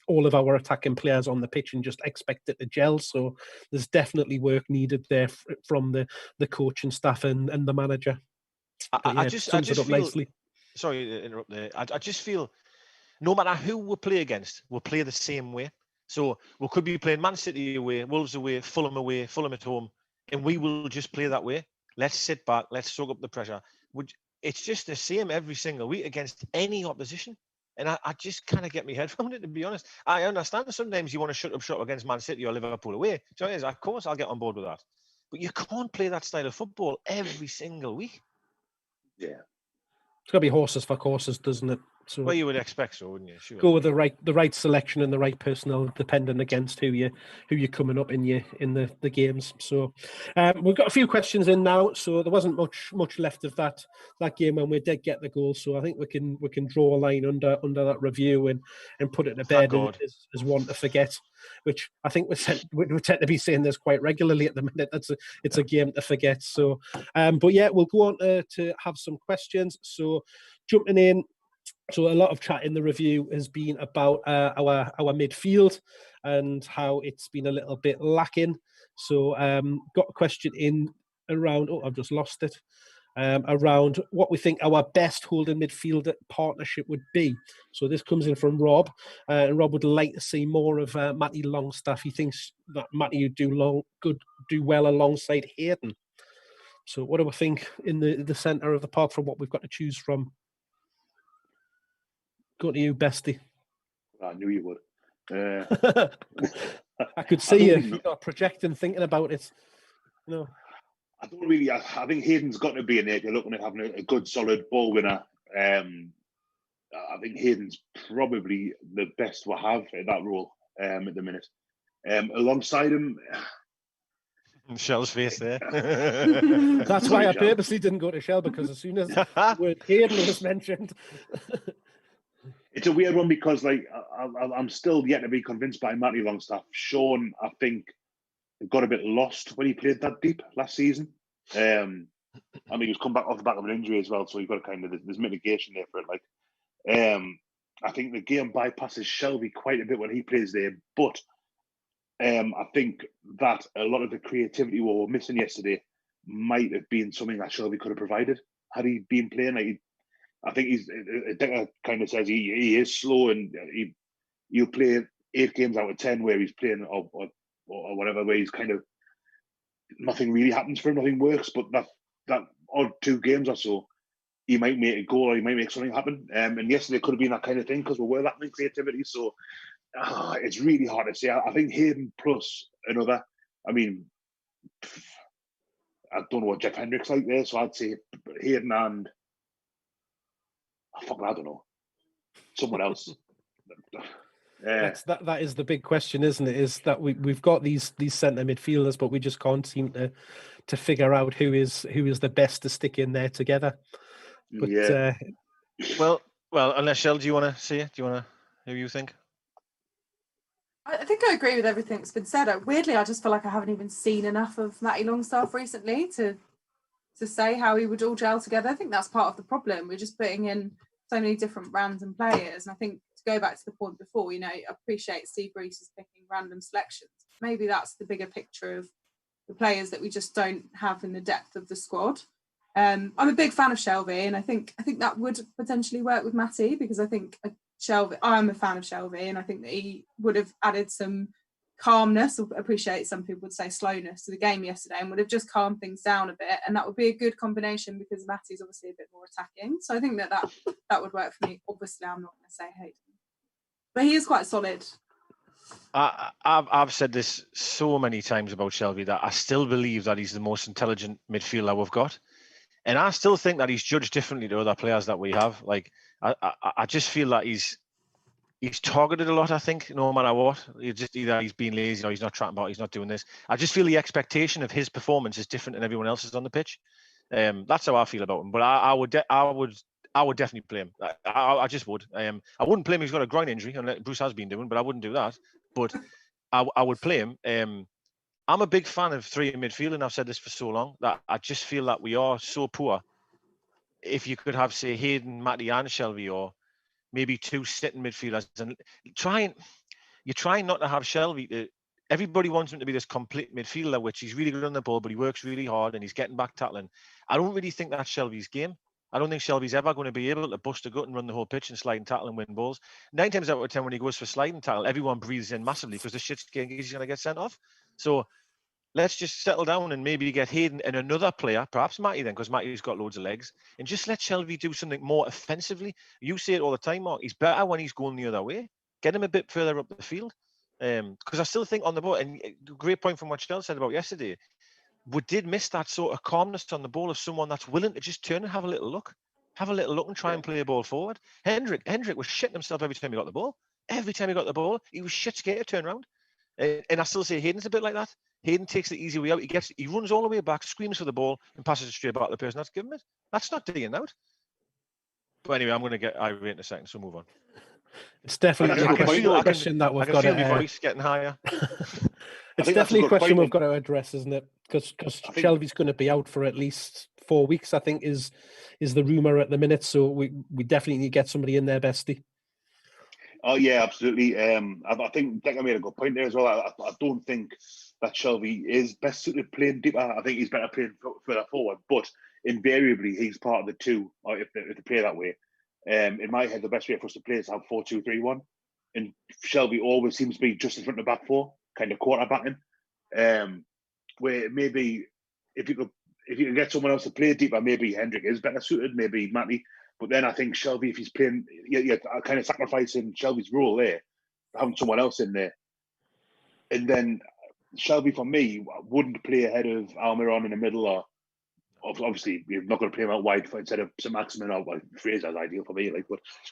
all of our attacking players on the pitch and just expect it to gel. So there's definitely work needed there from the coaching staff and the manager. I just feel nicely. Sorry to interrupt there. I just feel no matter who we play against, we'll play the same way. So we could be playing Man City away, Wolves away, Fulham at home, and we will just play that way. Let's sit back, let's soak up the pressure. It's just the same every single week against any opposition. And I just kind of get my head around it, to be honest. I understand sometimes you want to shut up shop against Man City or Liverpool away. So of course, I'll get on board with that. But you can't play that style of football every single week. Yeah. It's got to be horses for courses, doesn't it? So well, you would expect so, wouldn't you? Sure. Go with the right selection and the right personnel, depending against who you're coming up in the games. So we've got a few questions in now. So there wasn't much left of that game when we did get the goal. So I think we can draw a line under that review and put it to bed as one to forget, which I think we tend to be saying this quite regularly at the minute. It's a game to forget. So but yeah, we'll go on to have some questions. So jumping in. So a lot of chat in the review has been about our midfield and how it's been a little bit lacking. So got a question in around, I've just lost it, around what we think our best holding midfield partnership would be. So this comes in from Rob, and Rob would like to see more of Matty Longstaff. He thinks that Matty would do well alongside Hayden. So what do we think in the centre of the park from what we've got to choose from? Go to you, Bestie. I knew you would. I could see you projecting, thinking about it. I don't really. I think Hayden's got to be in there. You're looking at having a good, solid ball winner. I think Hayden's probably the best we have at that role at the minute. Alongside him, Shell's face there. That's why I purposely didn't go to Shell, because as soon as the word Hayden was mentioned. It's a weird one because, I'm still yet to be convinced by Matty Longstaff. Sean, I think, got a bit lost when he played that deep last season. He was come back off the back of an injury as well, so you've got there's mitigation there for it. I think the game bypasses Shelby quite a bit when he plays there, but I think that a lot of the creativity we were missing yesterday might have been something that Shelby could have provided had he been playing. I think Decker kind of says he is slow, and he'll play 8 games out of 10 where he's playing or whatever, where he's kind of nothing really happens for him, nothing works. But that odd 2 games or so, he might make a goal or he might make something happen. And yesterday could have been that kind of thing because we were lacking creativity. So it's really hard to say. I think Hayden plus another. I don't know what Jeff Hendrick's like there, so I'd say Hayden and. I don't know. Someone else. That is the big question, isn't it? Is that we've got these centre midfielders, but we just can't seem to figure out who is the best to stick in there together. But, yeah. Well, unless Shell, do you want to see it? Do you want to? Who you think? I think I agree with everything that's been said. Weirdly, I just feel like I haven't even seen enough of Matty Longstaff recently to say how he would all gel together. I think that's part of the problem. We're just putting in so many different random players. And I think to go back to the point before, I appreciate Steve Bruce is picking random selections. Maybe that's the bigger picture of the players that we just don't have in the depth of the squad. I'm a big fan of Shelby, and I think that would potentially work with Matty, because I think I'm a fan of Shelby, and I think that he would have added some calmness, or appreciate some people would say slowness, to the game yesterday, and would have just calmed things down a bit, and that would be a good combination because Matty's obviously a bit more attacking. So I think that would work for me. Obviously, I'm not going to say Hayden, but he is quite solid. I've said this so many times about Shelby that I still believe that he's the most intelligent midfielder we've got. And I still think that he's judged differently to other players that we have. Like, I just feel that he's targeted a lot, I think, no matter what. Either he's being lazy or he's not tracking about, he's not doing this. I just feel the expectation of his performance is different than everyone else's on the pitch. That's how I feel about him. But I would definitely play him. I just would. I wouldn't play him if he's got a groin injury, unless Bruce has been doing, but I wouldn't do that. But I would play him. I'm a big fan of three in midfield, and I've said this for so long, that I just feel that we are so poor. If you could have, say, Hayden, Matty and Shelby, or maybe two sitting midfielders, and you're trying not to have Shelby. Everybody wants him to be this complete midfielder, which he's really good on the ball, but he works really hard and he's getting back tackling. I don't really think that's Shelby's game. I don't think Shelby's ever going to be able to bust a gut and run the whole pitch and slide and tackle and win balls. 9 times out of 10, when he goes for sliding tackle, everyone breathes in massively because the shit's he's going to get sent off. So let's just settle down and maybe get Hayden and another player, perhaps Matty then, because Matty's got loads of legs, and just let Shelby do something more offensively. You say it all the time, Mark. He's better when he's going the other way. Get him a bit further up the field. Because I still think on the ball, and great point from what Shell said about yesterday, we did miss that sort of calmness on the ball of someone that's willing to just turn and have a little look and try and play a ball forward. Hendrick was shitting himself every time he got the ball. Every time he got the ball, he was shit scared to turn around. And I still say Hayden's a bit like that. Hayden takes the easy way out. He runs all the way back, screams for the ball, and passes it straight back to the person that's given it. That's not digging out. But anyway, I'm going to get irate in a second, so move on. It's definitely a question that we've got to... my voice getting higher. It's definitely a question we've got to address, isn't it? Because Shelby's going to be out for at least 4 weeks, I think, is the rumour at the minute. So we definitely need to get somebody in there, Bestie. Oh, yeah, absolutely. I think Declan made a good point there as well. I don't think that Shelby is best suited playing deeper. I think he's better playing further forward, but invariably he's part of the two, or if they play that way. In my head, the best way for us to play is to have 4-2-3-1. And Shelby always seems to be just in front of the back four, kind of quarterbacking. Where maybe if you can get someone else to play deeper, maybe Hendrick is better suited, maybe Matty. But then I think Shelby, if he's playing, you're kind of sacrificing Shelby's role there, having someone else in there. And then Shelby, for me, wouldn't play ahead of Almiron in the middle, or obviously you're not going to play him out wide instead of St. Maximin or Fraser's ideal for me.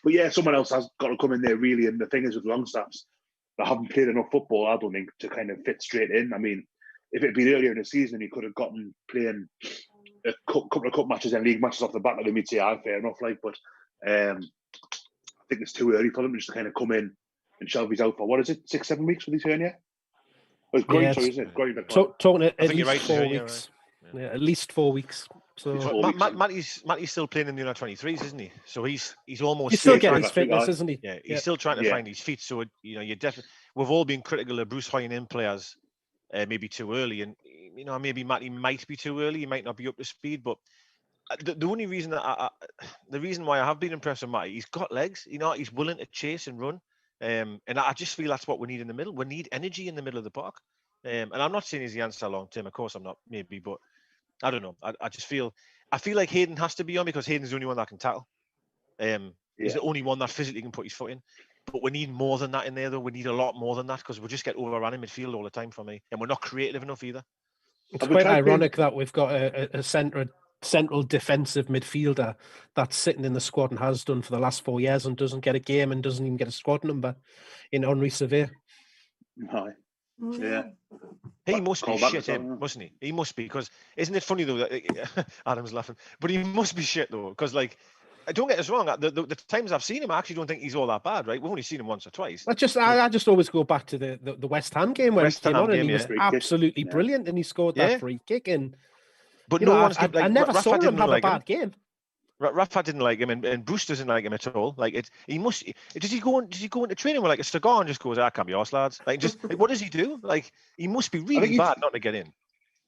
But yeah, someone else has got to come in there really. And the thing is with Longstaffs, they haven't played enough football, I don't think, to kind of fit straight in. I mean, if it'd been earlier in the season, he could have gotten playing a couple of cup matches and league matches off the back of them. He'd say, fair enough, but I think it's too early for them to just kind of come in. And Shelby's out for, what is it, 6-7 weeks with his hernia? Well, it's groin, sorry, isn't it? Talking at least 4 weeks. Right. Yeah, at least 4 weeks. So Matty's still playing in the under-23s, isn't he? So he's almost still getting his fitness, isn't he? Yeah, he's still trying to find his feet. So you definitely, we've all been critical of Bruce hoying in players maybe too early, and maybe Matty might be too early. He might not be up to speed, but the only reason the reason why I have been impressed with Matty, he's got legs. He's willing to chase and run, and I just feel that's what we need in the middle. We need energy in the middle of the park, and I'm not saying he's the answer long term. Of course, I'm not. Maybe, but I don't know. I just feel like Hayden has to be on because Hayden's the only one that can tackle. He's the only one that physically can put his foot in. But we need more than that in there, though. We need a lot more than that because we'll just get overrun in midfield all the time for me, and we're not creative enough either. It's quite ironic that we've got a central defensive midfielder that's sitting in the squad and has done for the last 4 years and doesn't get a game and doesn't even get a squad number in Henri Sevier. No. Yeah. He must be shit, mustn't he? He must be, because isn't it funny though that Adam's laughing, but he must be shit though, because don't get us wrong, the times I've seen him, I actually don't think he's all that bad, right? We've only seen him once or twice. I just always go back to the West Ham game when he came on and he was absolutely brilliant and he scored that free kick. And but I never saw him have a bad game. Rafa didn't like him, and Bruce doesn't like him at all. He must. Does he go into training with a cigar and just goes, "I can't be arse, lads"? What does he do? He must be really bad not to get in.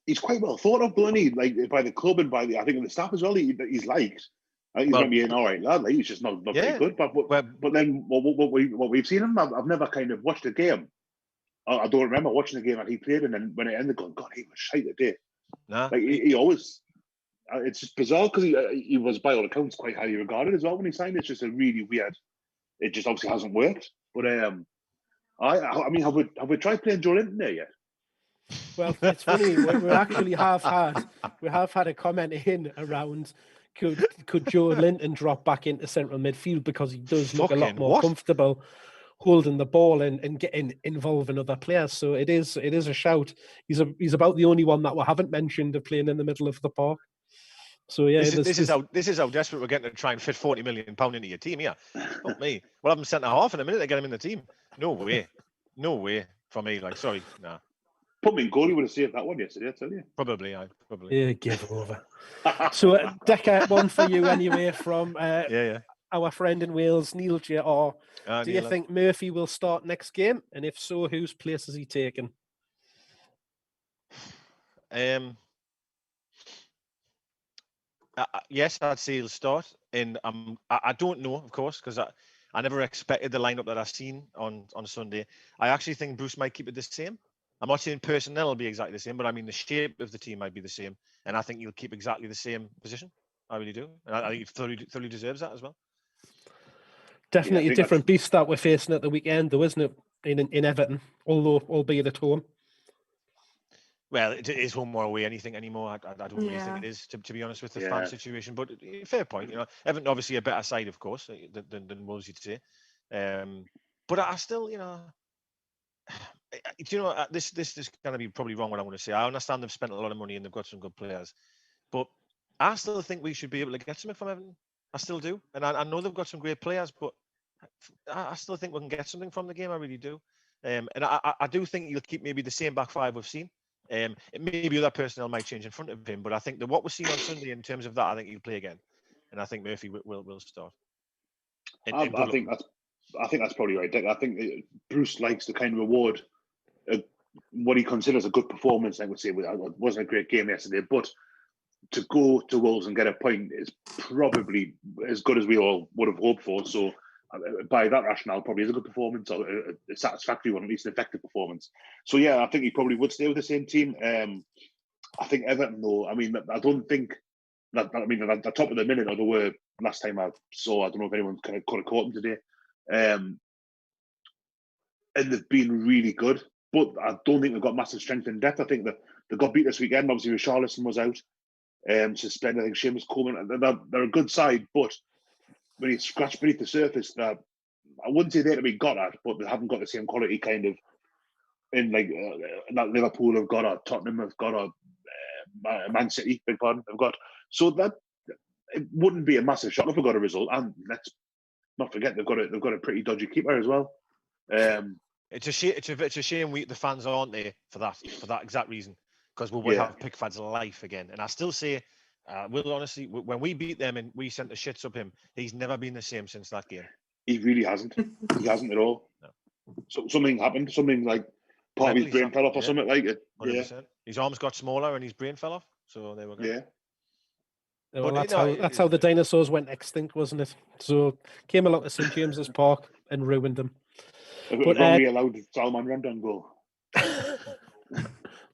He's quite well thought of, though, isn't he? By the club and by I think the staff as well. He's liked. I think he's going to be an all right lad. He's just not very good. But then what we've seen him, I've never kind of watched a game. I don't remember watching the game that he played, and then when it ended, going, God, he was shite today. Nah, he always. It's just bizarre because he was, by all accounts, quite highly regarded as well when he signed. It's just a really weird. It just obviously hasn't worked. But I mean, have we tried playing Joe Linton there yet? Well, it's funny. We actually have had a comment in around could Joe Linton drop back into central midfield because he does look a lot more comfortable holding the ball and getting involved in other players. So it is a shout. He's about the only one that we haven't mentioned of playing in the middle of the park. So yeah, this is how desperate we're getting to try and fit £40 million into your team. Yeah, not me. We'll have him centre half in a minute to get him in the team. No way for me. Like, sorry, nah. Put me in goal. He would have saved that one yesterday. I tell you. Probably. Yeah, give over. So Decker, one for you anyway from our friend in Wales, Neil J.R. Do you think Murphy will start next game? And if so, whose place is he taking? Yes, I'd say he'll start. And I don't know, of course, because I never expected the lineup that I've seen on Sunday. I actually think Bruce might keep it the same. I'm not saying personnel will be exactly the same, but I mean the shape of the team might be the same. And I think he'll keep exactly the same position. I really do. And I think he thoroughly deserves that as well. Definitely a different beast that we're facing at the weekend, though, isn't it? In Everton, albeit at home. Well, it is home or away anything anymore. I don't really think it is, to be honest, with the fan situation. But fair point. You know, Everton obviously a better side, of course, than Wolves, you'd say. But I still, this is going to be probably wrong what I want to say. I understand they've spent a lot of money and they've got some good players, but I still think we should be able to get something from Everton. I still do, and I know they've got some great players, but I still think we can get something from the game. I really do, and I do think he'll keep maybe the same back five we've seen. Maybe other personnel might change in front of him, but I think that what we've seen on Sunday in terms of that, I think he'll play again, and I think Murphy will start. I think that's probably right, Dick. I think Bruce likes to kind of reward what he considers a good performance. I would say it wasn't a great game yesterday, but to go to Wolves and get a point is probably as good as we all would have hoped for. So by that rationale, probably is a good performance, or a satisfactory one, at least an effective performance. So yeah, I think he probably would stay with the same team. I think Everton, though, I mean, I don't think that. I mean, at the top of the minute, or they were last time I saw. I don't know if anyone kind of could have caught them today. And they've been really good, but I don't think they've got massive strength in depth. I think that they got beat this weekend. Obviously, Richarlison was out, suspended. I think Seamus Coleman. They're a good side, but when you scratch beneath the surface, I wouldn't say they're to be got at, but they haven't got the same quality kind of in like that Liverpool have got, or Tottenham have got, or Man City, big pardon, have got. So that it wouldn't be a massive shock if we got a result. And let's not forget they've got a pretty dodgy keeper as well. It's a shame. It's a shame the fans aren't there for that exact reason, because we would have Pickford's life again. And I still say, Will, honestly, when we beat them and we sent the shits up him, he's never been the same since that game. He really hasn't. He hasn't at all. No. So something happened. Something like part of his brain fell off or something like it. 100%. Yeah. His arms got smaller and his brain fell off. So there we go. Yeah. Well, that's how the dinosaurs went extinct, wasn't it? So came along to St James's Park and ruined them. But only allowed Salman Randon go.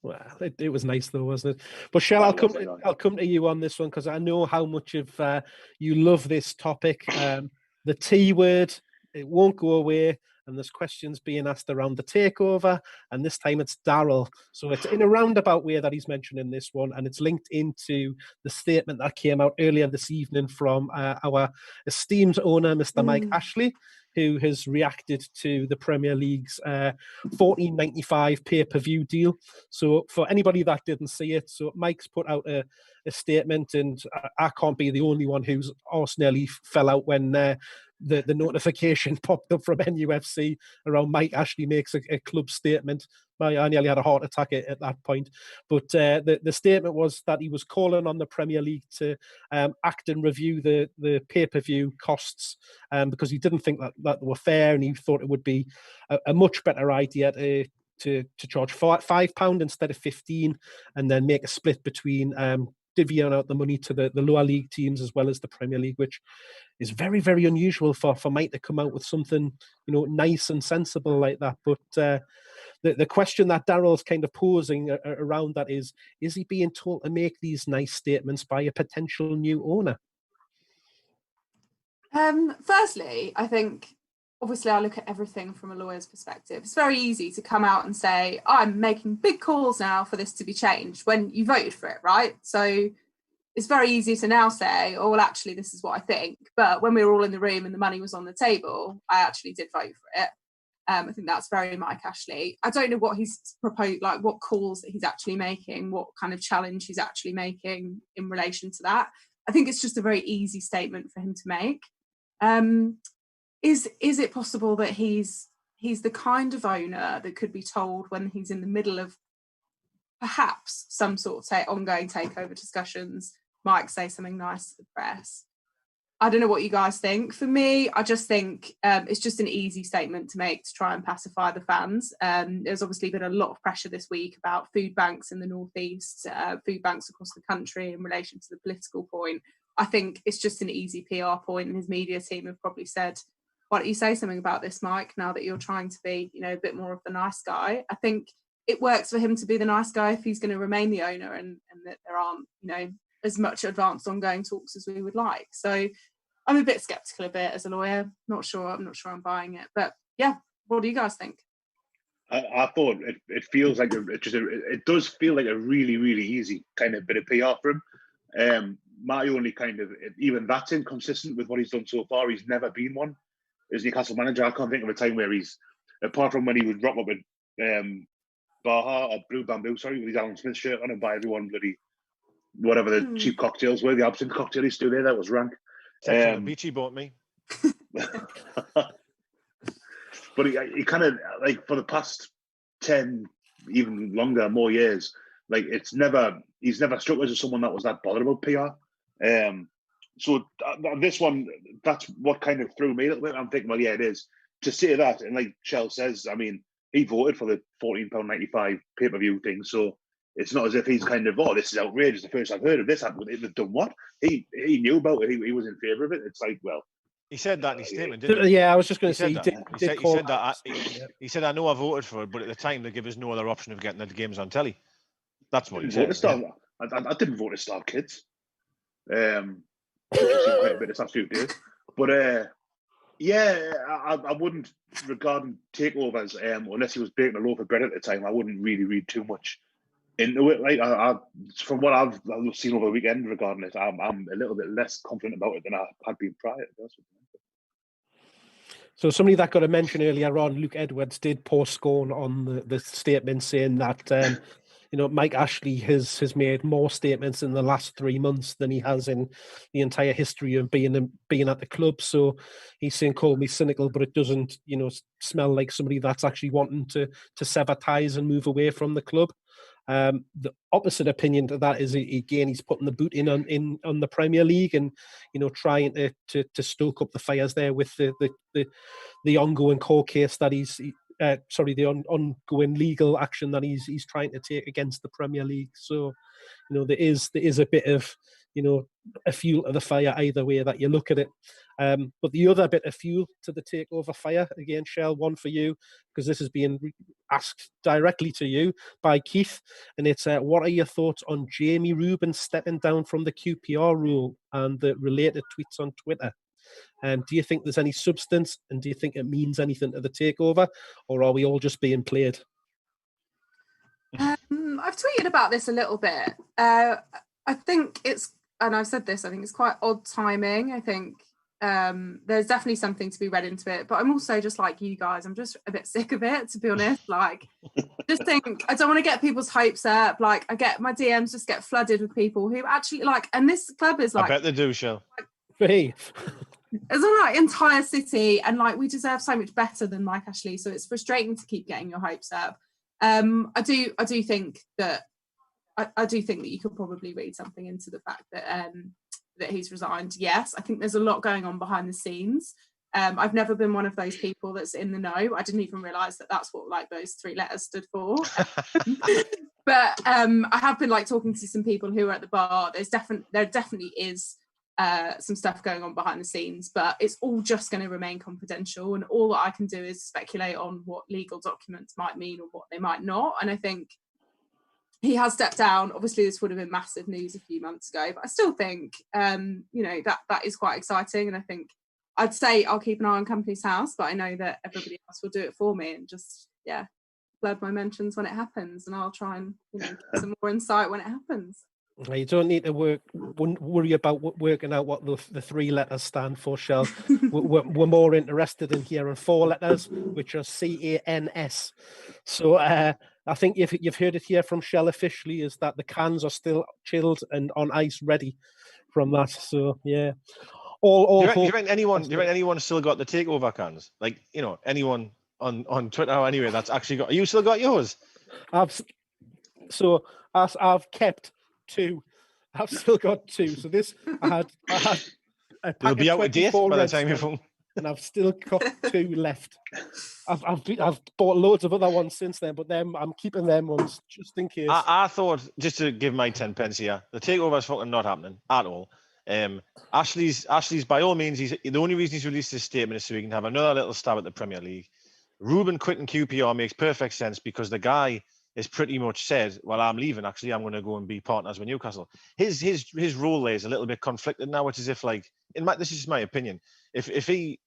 Well, it was nice though, wasn't it? But Shell, I'll come to you on this one, because I know how much of you love this topic. The T word, it won't go away, and there's questions being asked around the takeover, and this time it's Daryl. So it's in a roundabout way that he's mentioned in this one, and it's linked into the statement that came out earlier this evening from our esteemed owner, Mr. Mike Ashley, who has reacted to the Premier League's $14.95 pay-per-view deal. So for anybody that didn't see it, so Mike's put out a statement, and I can't be the only one whose arse nearly fell out when the notification popped up from NUFC around Mike Ashley makes a club statement. I nearly had a heart attack at that point. But the statement was that he was calling on the Premier League to act and review the pay-per-view costs, because he didn't think that they were fair, and he thought it would be a much better idea to charge £5 instead of 15, and then make a split between divvying out the money to the lower league teams as well as the Premier League, which is very, very unusual for Mike to come out with something, nice and sensible like that. But the question that Daryl's kind of posing around that is he being told to make these nice statements by a potential new owner? Firstly, I think obviously I look at everything from a lawyer's perspective. It's very easy to come out and say, I'm making big calls now for this to be changed when you voted for it, right? So it's very easy to now say, oh, well, actually, this is what I think. But when we were all in the room and the money was on the table, I actually did vote for it. I think that's very Mike Ashley. I don't know what he's proposed, like what calls that he's actually making, what kind of challenge he's actually making in relation to that. I think it's just a very easy statement for him to make. Is it possible that he's the kind of owner that could be told when he's in the middle of perhaps some sort of ongoing takeover discussions, Mike say something nice to the press? I don't know what you guys think. For me, I just think it's just an easy statement to make to try and pacify the fans. There's obviously been a lot of pressure this week about food banks in the northeast, food banks across the country in relation to the political point. I think it's just an easy PR point, and his media team have probably said, why don't you say something about this, Mike, now that you're trying to be, a bit more of the nice guy? I think it works for him to be the nice guy if he's going to remain the owner and that there aren't, as much advanced ongoing talks as we would like. So I'm a bit sceptical of it as a lawyer. I'm not sure I'm buying it. But yeah, what do you guys think? I thought it feels like it does feel like a really, really easy kind of bit of PR for him. My only kind of, even that's inconsistent with what he's done so far. He's never been one as Newcastle manager. I can't think of a time where he's, apart from when he would rock up with Baja or Blue Bamboo, with his Alan Smith shirt on and buy everyone bloody whatever the cheap cocktails were, the absinthe cocktail he still there, that was rank. Beachy bought me. But he kind of, like, for the past 10, even longer, more years, like, he's never struck as someone that was that bothered about PR. So this one, that's what kind of threw me a little bit. I'm thinking, well, yeah, it is. To say that, and like Shell says, I mean, he voted for the £14.95 pay-per-view thing, so it's not as if he's kind of, oh, this is outrageous. The first I've heard of this, they've done what? He knew about it. He was in favour of it. It's like, well, he said that in his statement, didn't he? Yeah, I was just going to say he said, I know I voted for it, but at the time they give us no other option of getting the games on telly. That's what he said. I didn't vote to starve kids. Which I've seen quite a bit this last few days. But yeah, I wouldn't regard takeovers unless he was baking a loaf of bread at the time. I wouldn't really read too much into it. Like, from what I've seen over the weekend regarding it, I'm a little bit less confident about it than I had been prior. So somebody that got a mention earlier on, Luke Edwards, did pour scorn on the statement, saying that Mike Ashley has made more statements in the last 3 months than he has in the entire history of being at the club. So he's saying, call me cynical, but it doesn't smell like somebody that's actually wanting to sever ties and move away from the club. The opposite opinion to that is, again, he's putting the boot in on the Premier League and trying to stoke up the fires there with the ongoing court case that the ongoing legal action that he's trying to take against the Premier League. So there is a bit of a fuel to the fire either way that you look at it. But the other bit of fuel to the takeover fire, again, Shell, one for you, because this is being asked directly to you by Keith, and it's what are your thoughts on Jamie Rubin stepping down from the QPR rule and the related tweets on Twitter? Do you think there's any substance, and do you think it means anything to the takeover, or are we all just being played? I've tweeted about this a little bit. I think and I've said this, I think it's quite odd timing. I think there's definitely something to be read into it, but I'm also just like you guys, I'm just a bit sick of it, to be honest. Like, just think, I don't want to get people's hopes up. Like, I get my DMs just get flooded with people who actually and this club is like, I bet they do, Shell. Hey. It's a entire city, and we deserve so much better than Mike Ashley. So it's frustrating to keep getting your hopes up. I do think that you could probably read something into the fact that that he's resigned. Yes, I think there's a lot going on behind the scenes. I've never been one of those people that's in the know. I didn't even realise that that's what those 3 letters stood for. But I have been talking to some people who are at the bar. There definitely is some stuff going on behind the scenes, but it's all just going to remain confidential, and all that I can do is speculate on what legal documents might mean or what they might not. And I think he has stepped down. Obviously this would have been massive news a few months ago, but I still think that is quite exciting, and I think I'd say I'll keep an eye on Company's House, but I know that everybody else will do it for me and just, blurb my mentions when it happens, and I'll try and, get some more insight when it happens. You don't need to worry about working out what the 3 letters stand for, Shell. We're more interested in hearing 4 letters, which are CANS. So I think you've heard it here from Shell officially, is that the cans are still chilled and on ice ready from that. So yeah. Do you reckon anyone still got the takeover cans? Like, anyone on Twitter or anywhere that's actually got? You still got yours? I've kept 2. I've still got 2. So this I had a They'll be out of date by the time you phone. And I've still got 2 left. I've bought loads of other ones since then, but I'm keeping them ones just in case. I thought, just to give my 10 pence here, the takeover's fucking not happening at all. Ashley's by all means, the only reason he's released this statement is so he can have another little stab at the Premier League. Ruben quitting QPR makes perfect sense because the guy has pretty much said, well, I'm leaving, actually, I'm going to go and be partners with Newcastle. His role there is a little bit conflicted now, which is if, like, this is just my opinion, if he,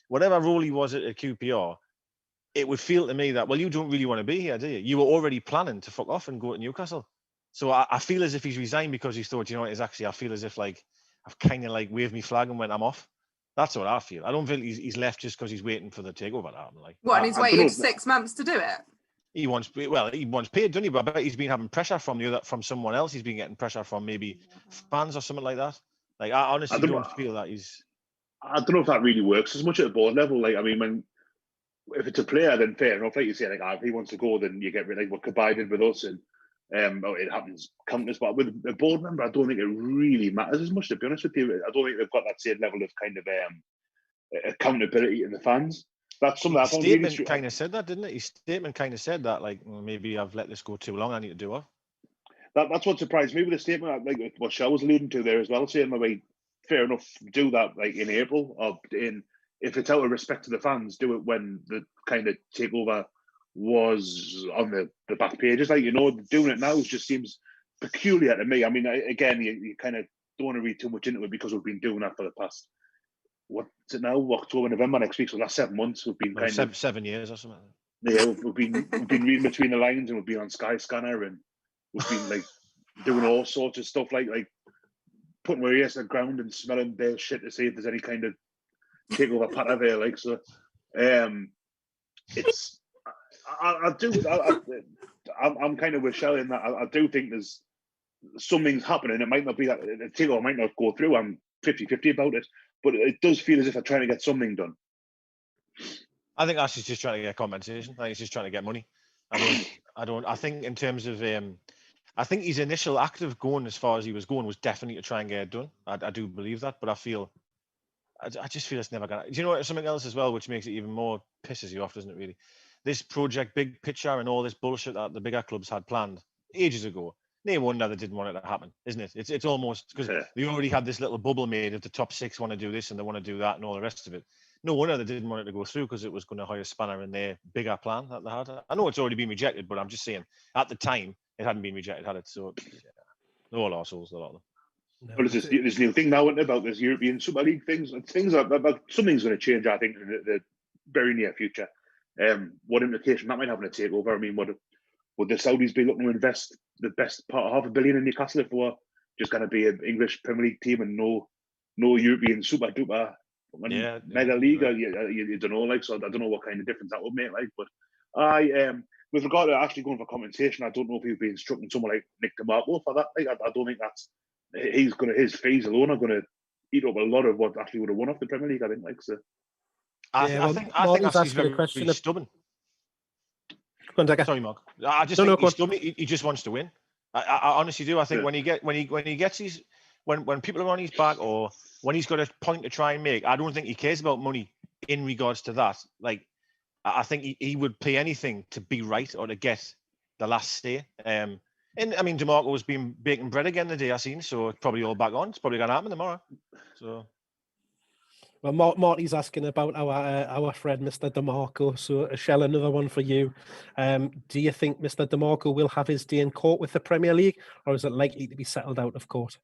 whatever role he was at QPR, it would feel to me that, well, you don't really want to be here, do you? You were already planning to fuck off and go to Newcastle. So I feel as if he's resigned because he thought, I feel as if, like, I've kind of, like, waved me flag and went, I'm off. That's what I feel. I don't feel he's left just because he's waiting for the takeover to happen. Like, what, and he's waited 6 months to do it? He wants paid, doesn't he? But I bet he's been having pressure from someone else. He's been getting pressure from maybe fans or something like that. Like, I honestly don't feel that he's... I don't know if that really works as much at the board level. Like, I mean, if it's a player, then fair enough. Like you say, like, if he wants to go, then you get rid of what Kabay did with us, and it happens countless. But with a board member, I don't think it really matters as much, to be honest with you. I don't think they've got that same level of kind of accountability in the fans. That's something His statement kind of said that, didn't it? His statement kind of said that, like, well, maybe I've let this go too long, I need to do it. That's what surprised me with the statement, like what Shell was alluding to there as well, saying, maybe, fair enough, do that like in April, or if it's out of respect to the fans, do it when the kind of takeover was on the back pages. Like, doing it now just seems peculiar to me. I mean, again, you kind of don't want to read too much into it because we've been doing that for the past, what's it now? October, November next week. So the last 7 months we've been kind of 7 years or something. Yeah, we've been reading between the lines, and we've been on Sky Scanner, and we've been like doing all sorts of stuff, like putting our ears to the ground and smelling their shit to see if there's any kind of takeover patter there. Like, so, it's I'm kind of with Shelley in that I do think there's something's happening. It might not be that the takeover might not go through. I'm 50-50 about it, but it does feel as if they're trying to get something done. I think Ashley's just trying to get compensation. I think he's just trying to get money. I think in terms of, I think his initial act of going as far as he was going was definitely to try and get it done. I do believe that, but I just feel it's never gonna. Do you know what? Something else as well, which makes it even more pisses you off, doesn't it? Really, this project, big picture, and all this bullshit that the bigger clubs had planned ages ago. No wonder they didn't want it to happen, isn't it? It's almost because they already had this little bubble made of the top 6 want to do this and they want to do that and all the rest of it. No wonder they didn't want it to go through, because it was going to hire a spanner in their bigger plan that they had. I know it's already been rejected, but I'm just saying at the time it hadn't been rejected, had it? So they're all arseholes, a lot of them. No, but there's this new thing now, isn't it, about this European Super League things. Something's going to change, I think, in the very near future. What implication that might have on a takeover? I mean, would the Saudis be looking to invest the best part of $500 million in Newcastle if they were just going to be an English Premier League team and no European super duper mega league? Right. You don't know, like, so I don't know what kind of difference that would make, like. But with regard to actually going for compensation, I don't know if he'd be instructing someone like Nick DeMarco for that. Like, I don't think his fees alone are going to eat up a lot of what actually would have won off the Premier League, I think. Like, so. I think Ashley's very stubborn. Sorry, Mark. I just think he's stubborn. He just wants to win. I honestly do. I think when he gets his, when people are on his back, or when he's got a point to try and make, I don't think he cares about money in regards to that. Like, I think he would pay anything to be right or to get the last stay. And I mean, DeMarco's been baking bread again the day I seen, so it's probably all back on. It's probably going to happen tomorrow. So. Well, Marty's asking about our friend Mr. DeMarco. So, Shell, another one for you. Do you think Mr. DeMarco will have his day in court with the Premier League, or is it likely to be settled out of court?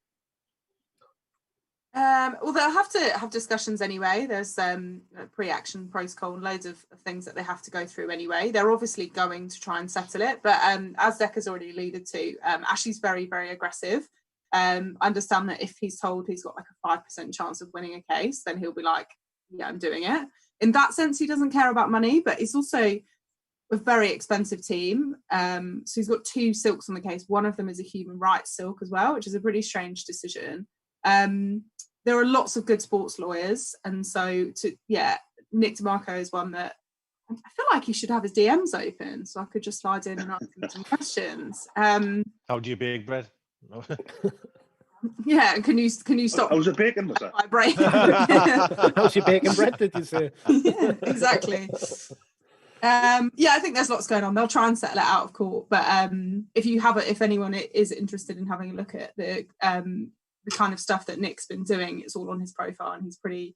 Well, they'll have to have discussions anyway. There's pre-action protocol and loads of things that they have to go through anyway. They're obviously going to try and settle it, but as Decker's already alluded to, Ashley's very, very aggressive. I understand that if he's told he's got like a 5% chance of winning a case, then he'll be like, yeah, I'm doing it. In that sense, he doesn't care about money, but he's also a very expensive team. So he's got 2 silks on the case. One of them is a human rights silk as well, which is a pretty strange decision. There are lots of good sports lawyers, and so Nick DeMarco is one that I feel like he should have his DMs open, so I could just slide in and ask him some questions. How do you bake bread? Yeah, can you stop? I was a bacon, was that? How's your bacon bread? Did you say? Yeah, exactly. I think there's lots going on. They'll try and settle it out of court, but if anyone is interested in having a look at the kind of stuff that Nick's been doing, it's all on his profile, and he's pretty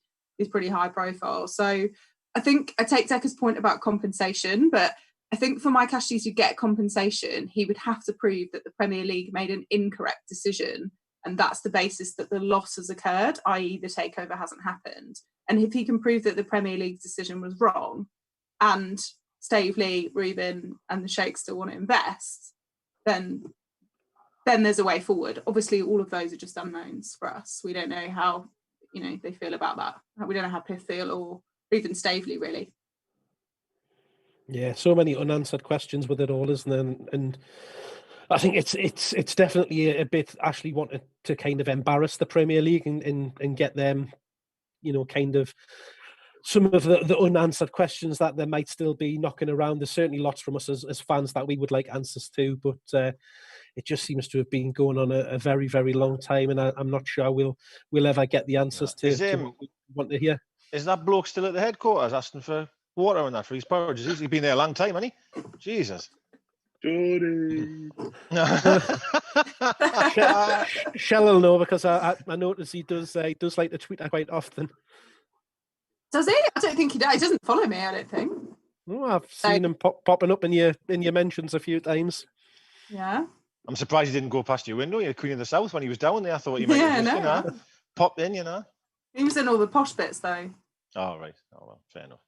high profile. So I think I take Decker's point about compensation, but I think for Mike Ashley to get compensation, he would have to prove that the Premier League made an incorrect decision, and that's the basis that the loss has occurred, i.e. the takeover hasn't happened. And if he can prove that the Premier League's decision was wrong, and Stavely, Reuben and the Sheikh still want to invest, then there's a way forward. Obviously, all of those are just unknowns for us. We don't know how they feel about that. We don't know how Piff feel, or even Stavely, really. Yeah, so many unanswered questions with it all, isn't there? And I think it's definitely a bit. Ashley wanted to kind of embarrass the Premier League and get them, kind of some of the unanswered questions that there might still be knocking around. There's certainly lots from us as fans that we would like answers to, but it just seems to have been going on a very, very long time, and I'm not sure we'll ever get the answers to what we want to hear. Is that bloke still at the headquarters asking for water and that for his porridge? He's been there a long time, hasn't he? Jesus. Jody. Shell will know, because I notice he does like to tweet quite often. Does he? I don't think he does. He doesn't follow me, I don't think. Oh, I've seen him popping up in your mentions a few times. Yeah. I'm surprised he didn't go past your window. You're Queen of the South when he was down there. I thought he might have just, popped in, He was in all the posh bits, though. Oh, right. Oh, well, fair enough.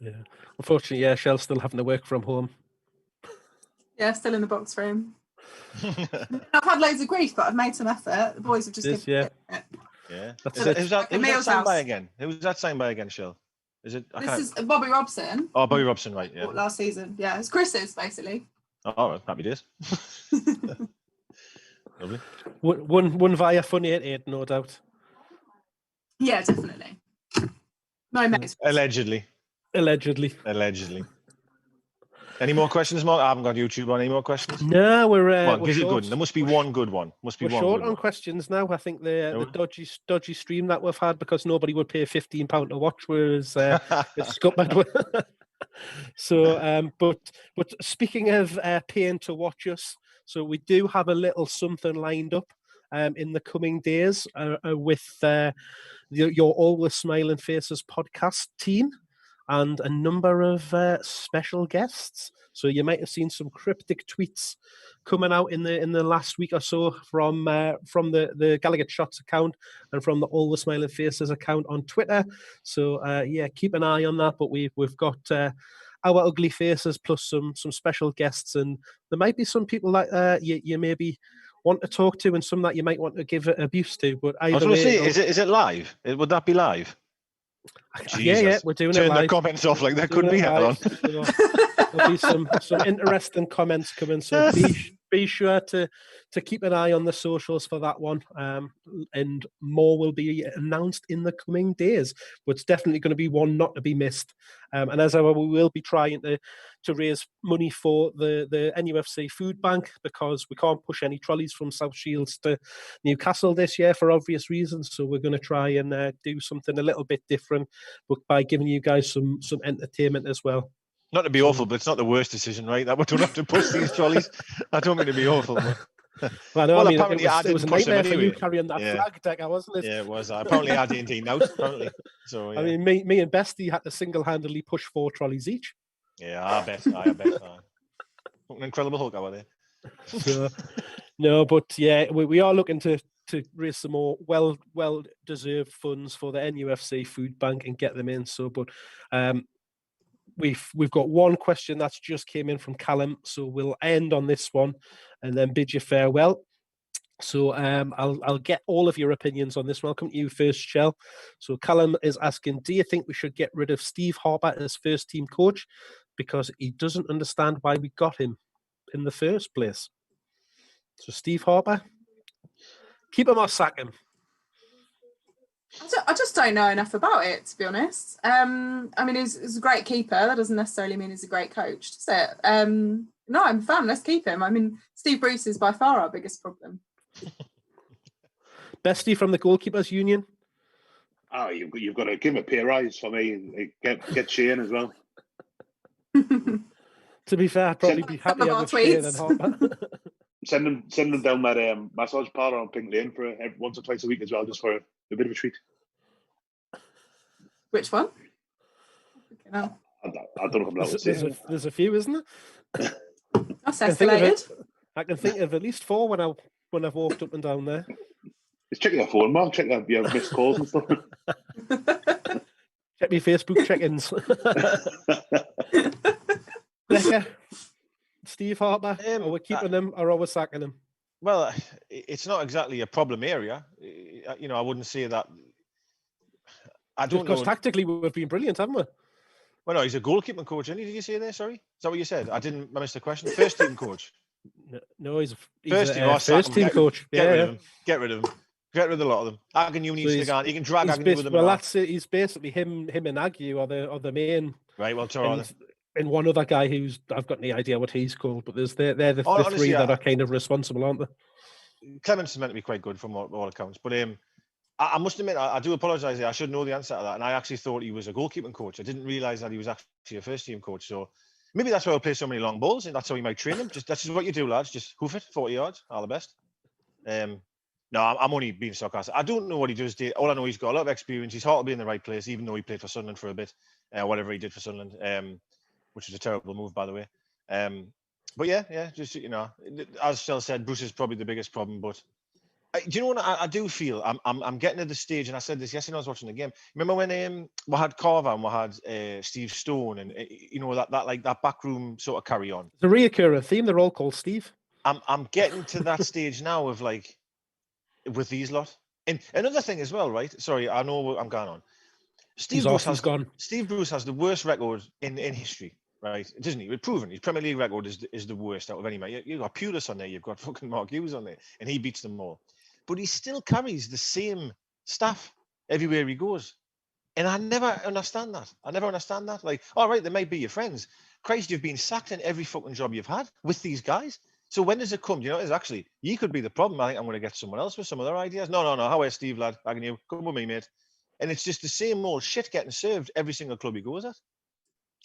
Yeah. Unfortunately, Shell's still having to work from home. Yeah, still in the box room. I've had loads of grief, but I've made some effort. The boys have just given it. Yeah. Who's that signed by again? Who's that signed by again, Shell? Is it? This is Bobby Robson. Oh, Bobby Robson, right? Yeah. Last season, yeah, it's Chris's basically. Oh, right. Happy days. Lovely. One via Funny 88, no doubt. Yeah, definitely. No, mate. Allegedly. Any more questions, Mark? I haven't got YouTube on. Any more questions? No, we're good. There must be one good one. We're short on questions now. I think the dodgy stream that we've had, because nobody would pay £15 to watch, whereas it's scuppered. So, but speaking of paying to watch us, so we do have a little something lined up in the coming days with your Always Smiling Faces podcast team and a number of special guests. So you might have seen some cryptic tweets coming out in the last week or so from the Gallagher Shots account and from the Always Smiling Faces account on Twitter. So keep an eye on that. But we've got our ugly faces plus some special guests, and there might be some people that you maybe want to talk to, and some that you might want to give abuse to. But either I was going to say, is it live? Would that be live? Jesus. Yeah, we're doing Turn it live. the comments off like that couldn't be held on. So there'll be some interesting comments coming. So be sure to keep an eye on the socials for that one. And more will be announced in the coming days. But it's definitely going to be one not to be missed. And as ever, we will be trying to raise money for the NUFC food bank, because we can't push any trolleys from South Shields to Newcastle this year for obvious reasons. So we're going to try and do something a little bit different, but by giving you guys some entertainment as well. Not to be awful, but it's not the worst decision, right? That we don't have to push these trolleys. I don't mean to be awful. But... apparently it was a nightmare for you carrying that flag decker, wasn't it? Yeah, it was. Apparently I didn't out, apparently. So, yeah. I mean, me and Bestie had to single-handedly push 4 trolleys each. Yeah, I bet. An incredible hook over there. So, no, but yeah, we are looking to to raise some more well deserved funds for the NUFC food bank and get them in. So, but we've got one question that's just came in from Callum, so we'll end on this one and then bid you farewell. So I'll get all of your opinions on this one. I'll come to you first, Shell. So Callum is asking, do you think we should get rid of Steve Harper as first team coach because he doesn't understand why we got him in the first place? So Steve Harper, keep him or sack him? I just don't know enough about it, to be honest. I mean, he's a great keeper. That doesn't necessarily mean he's a great coach, does it? No, I'm a fan. Let's keep him. I mean, Steve Bruce is by far our biggest problem. Bestie from the Goalkeepers Union? Oh, you've got to give him a pay rise for me. Get Shane as well. To be fair, I'd probably be happier with Shane than Harper. Send them down that massage parlour on Pink Lane for once or twice a week as well, just for a bit of a treat. Which one? No. I don't know if I'm allowed to say. There's a few, isn't there? That's escalated. I can think of at least 4 when I've walked up and down there. Just check your phone, Mark. Check your missed calls and stuff. Check my Facebook check-ins. Becca, Steve Harper, are we keeping him or are we sacking him? Well, it's not exactly a problem area. You know, I wouldn't say that. I don't know. Because tactically we've been brilliant, haven't we? Well, no, he's a goalkeeping coach, isn't he? Did you say there? Sorry, is that what you said? I missed the question. First team coach. No, he's first team coach. Get rid of him. Get rid of him. Get rid of a lot of them. Agnew needs to go. He can drag Agnew with him. Well, that's it. He's basically him and Agnew are the main. Right. Well, and one other guy who's I've got no idea what he's called, but they're the honestly, three that are kind of responsible, aren't they? Clements is meant to be quite good from all accounts, but I must admit I do apologise. I should know the answer to that, and I actually thought he was a goalkeeping coach. I didn't realise that he was actually a first team coach. So maybe that's why he'll play so many long balls, and that's how he might train him. That's just what you do, lads. Just hoof it 40 yards. All the best. No, I'm only being sarcastic. I don't know what he does. All I know, he's got a lot of experience. He's hard to be in the right place, even though he played for Sunderland for a bit, whatever he did for Sunderland, which was a terrible move, by the way. But yeah, just, you know, as Phil said, Bruce is probably the biggest problem. But do you know what I do feel? I'm getting to the stage, and I said this yesterday when I was watching the game. Remember when we had Carver and we had Steve Stone, and you know that backroom sort of carry on. The reoccurring theme. They're all called Steve. I'm getting to that stage now of like. With these lot. And another thing as well, right? Sorry, I know I'm going on. Steve Bruce has the worst record in history, right? Doesn't he? We've proven his Premier League record is the worst out of any man. You've got Pulis on there, you've got fucking Mark Hughes on there, and he beats them all. But he still carries the same staff everywhere he goes. And I never understand that. Like, all right, they might be your friends. Christ, you've been sacked in every fucking job you've had with these guys. So when does it come? You know, it's actually, you could be the problem. I think I'm going to get someone else with some other ideas. No. How are Steve, lad? Agnew, come with me, mate. And it's just the same old shit getting served every single club he goes at.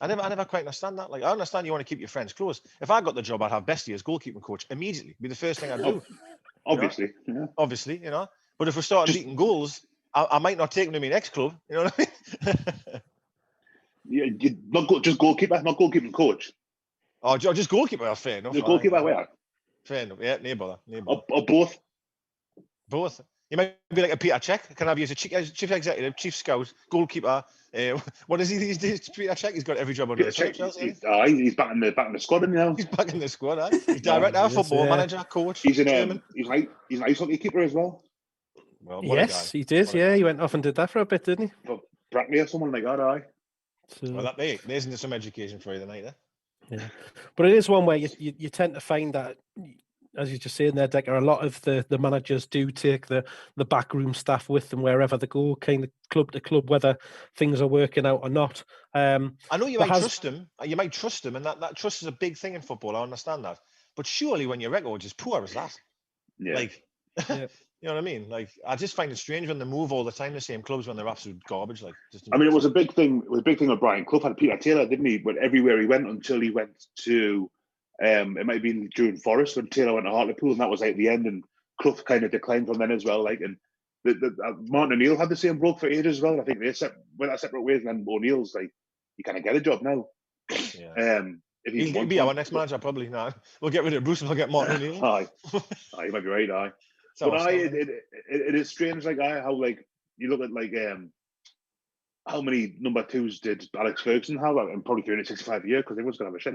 I never quite understand that. Like, I understand you want to keep your friends close. If I got the job, I'd have Bestie as goalkeeping coach immediately. Be the first thing I'd do. Obviously, you know? Yeah. Obviously, you know. But if we start beating goals, I might not take him to my next club. You know what I mean? Yeah, not just goalkeeper, not goalkeeping coach. Oh, just goalkeeper. Fair enough. The goalkeeper, where? Fair enough. Yeah, no bother. Or both. Both. You might be like a Peter Cech. Can I be as a chief executive, chief scout, goalkeeper? What is he these days? Peter Cech. He's got every job under the sun. He's back in the squad now. He's back in the squad. He's director, football manager, coach. He's he's an ice hockey keeper as well. Well, yes, he did. Yeah, he went off and did that for a bit, didn't he? For Brackley or someone like that. Aye. So, well, there's into some education for you tonight, Yeah, but it is one where you tend to find that, as you just saying there, Decker, a lot of the managers do take the backroom staff with them wherever they go, kind of club to club, whether things are working out or not. I know you might trust them. You might trust them, and that trust is a big thing in football. I understand that. But surely when your record is poor as that, you know what I mean? Like, I just find it strange when they move all the time the same clubs when they're absolute garbage. Like, it was a big thing. It was a big thing with Brian Clough had Peter Taylor, didn't he? But everywhere he went until he went to, it might have been during Forest when Taylor went to Hartlepool, and that was like the end. And Clough kind of declined from then as well. Like, and Martin O'Neill had the same bloke for ages as well. I think they went separate ways, and then O'Neill's like, you kind of get a job now. Yeah. He'll be our next manager probably now. We'll get rid of Bruce and we'll get Martin O'Neill. Aye, you might be right. Aye. But it is strange, like how like you look at like how many number twos did Alex Ferguson have? And probably 365 a year because everyone's gonna have a shit.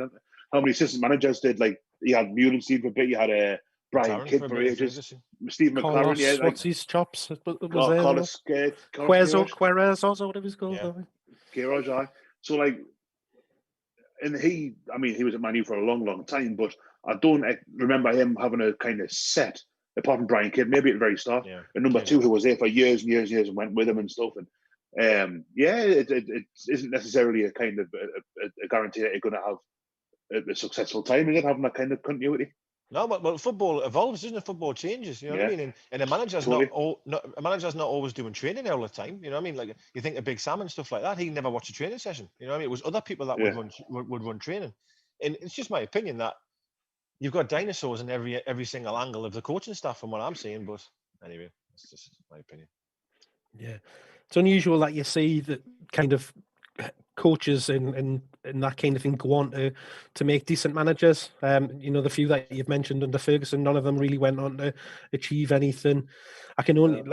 How many assistant managers did like you had Muir Steve for a bit, you had Brian Kidd for ages, Steve McLaren, Carlos, yeah, like, what's his chops? Carlos Queiroz, or whatever he's called. Queiroz, so like, and he was at Man U for a long, long time, but I don't remember him having a kind of set, apart from Brian Kidd, maybe at the very start, and number two who was there for years and years and years and went with him and stuff. And it isn't necessarily a kind of a guarantee that you're going to have a successful time in it, having that kind of continuity. No, but football evolves, doesn't it? Football changes, you know what I mean? And a manager's not always doing training all the time, you know what I mean? Like you think of Big Sam and stuff like that, he never watched a training session, you know what I mean? It was other people that would run training. And it's just my opinion that you've got dinosaurs in every single angle of the coaching staff from what I'm seeing, but anyway, it's just my opinion. Yeah. It's unusual that you see that kind of coaches and that kind of thing go on to make decent managers. The few that you've mentioned under Ferguson, none of them really went on to achieve anything. I can only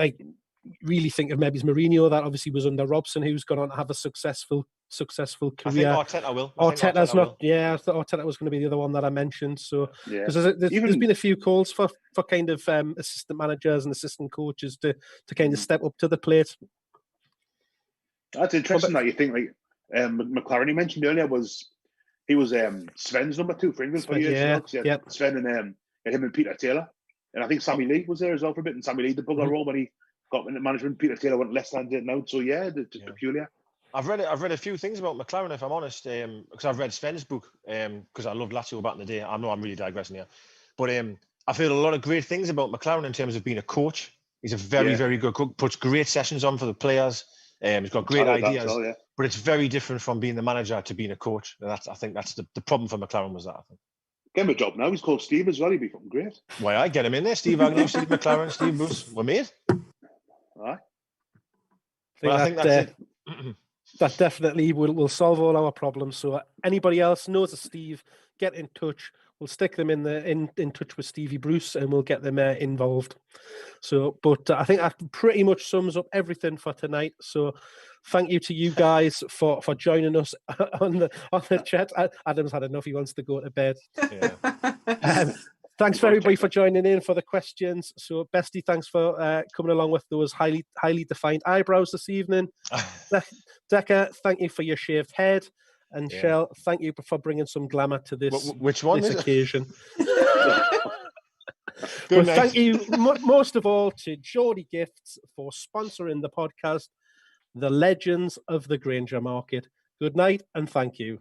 really think of maybe Mourinho, that obviously was under Robson, who's gone on to have a successful career. I think Arteta will. Arteta's not. Yeah, I thought Arteta was going to be the other one that I mentioned. So there's been a few calls for kind of assistant managers and assistant coaches to kind of step up to the plate. That's interesting that you think like McLaren you mentioned earlier was Sven's number two for England for years. Sven and him and Peter Taylor, and I think Sammy Lee was there as well for a bit. And Sammy Lee did bugger role when he got into management. Peter Taylor went left-handed now, so it's just peculiar. I've read a few things about McLaren, if I'm honest, because I've read Sven's book because I loved Lazio back in the day. I know I'm really digressing here, but I've heard a lot of great things about McLaren in terms of being a coach. He's a very, very good coach. Puts great sessions on for the players. He's got great ideas, but it's very different from being the manager to being a coach. And I think that's the problem for McLaren was that. I think. Get him a job now. He's called Steve as well. He'd be fucking great. Why, I get him in there. Steve Agnew, Steve McLaren, Steve Bruce. We're made. All right. I think that's it. That definitely will solve all our problems. So anybody else knows a Steve, get in touch. We'll stick them in touch with Stevie Bruce and we'll get them involved. So, but I think that pretty much sums up everything for tonight. So thank you to you guys for joining us on the chat. Adam's had enough. He wants to go to bed. Yeah. Thanks for everybody for joining in for the questions. So, Bestie, thanks for coming along with those highly defined eyebrows this evening. Decca, thank you for your shaved head. And Shell, thank you for bringing some glamour to this occasion. But thank you most of all to Geordie Gifts for sponsoring the podcast, the legends of the Granger Market. Good night and thank you.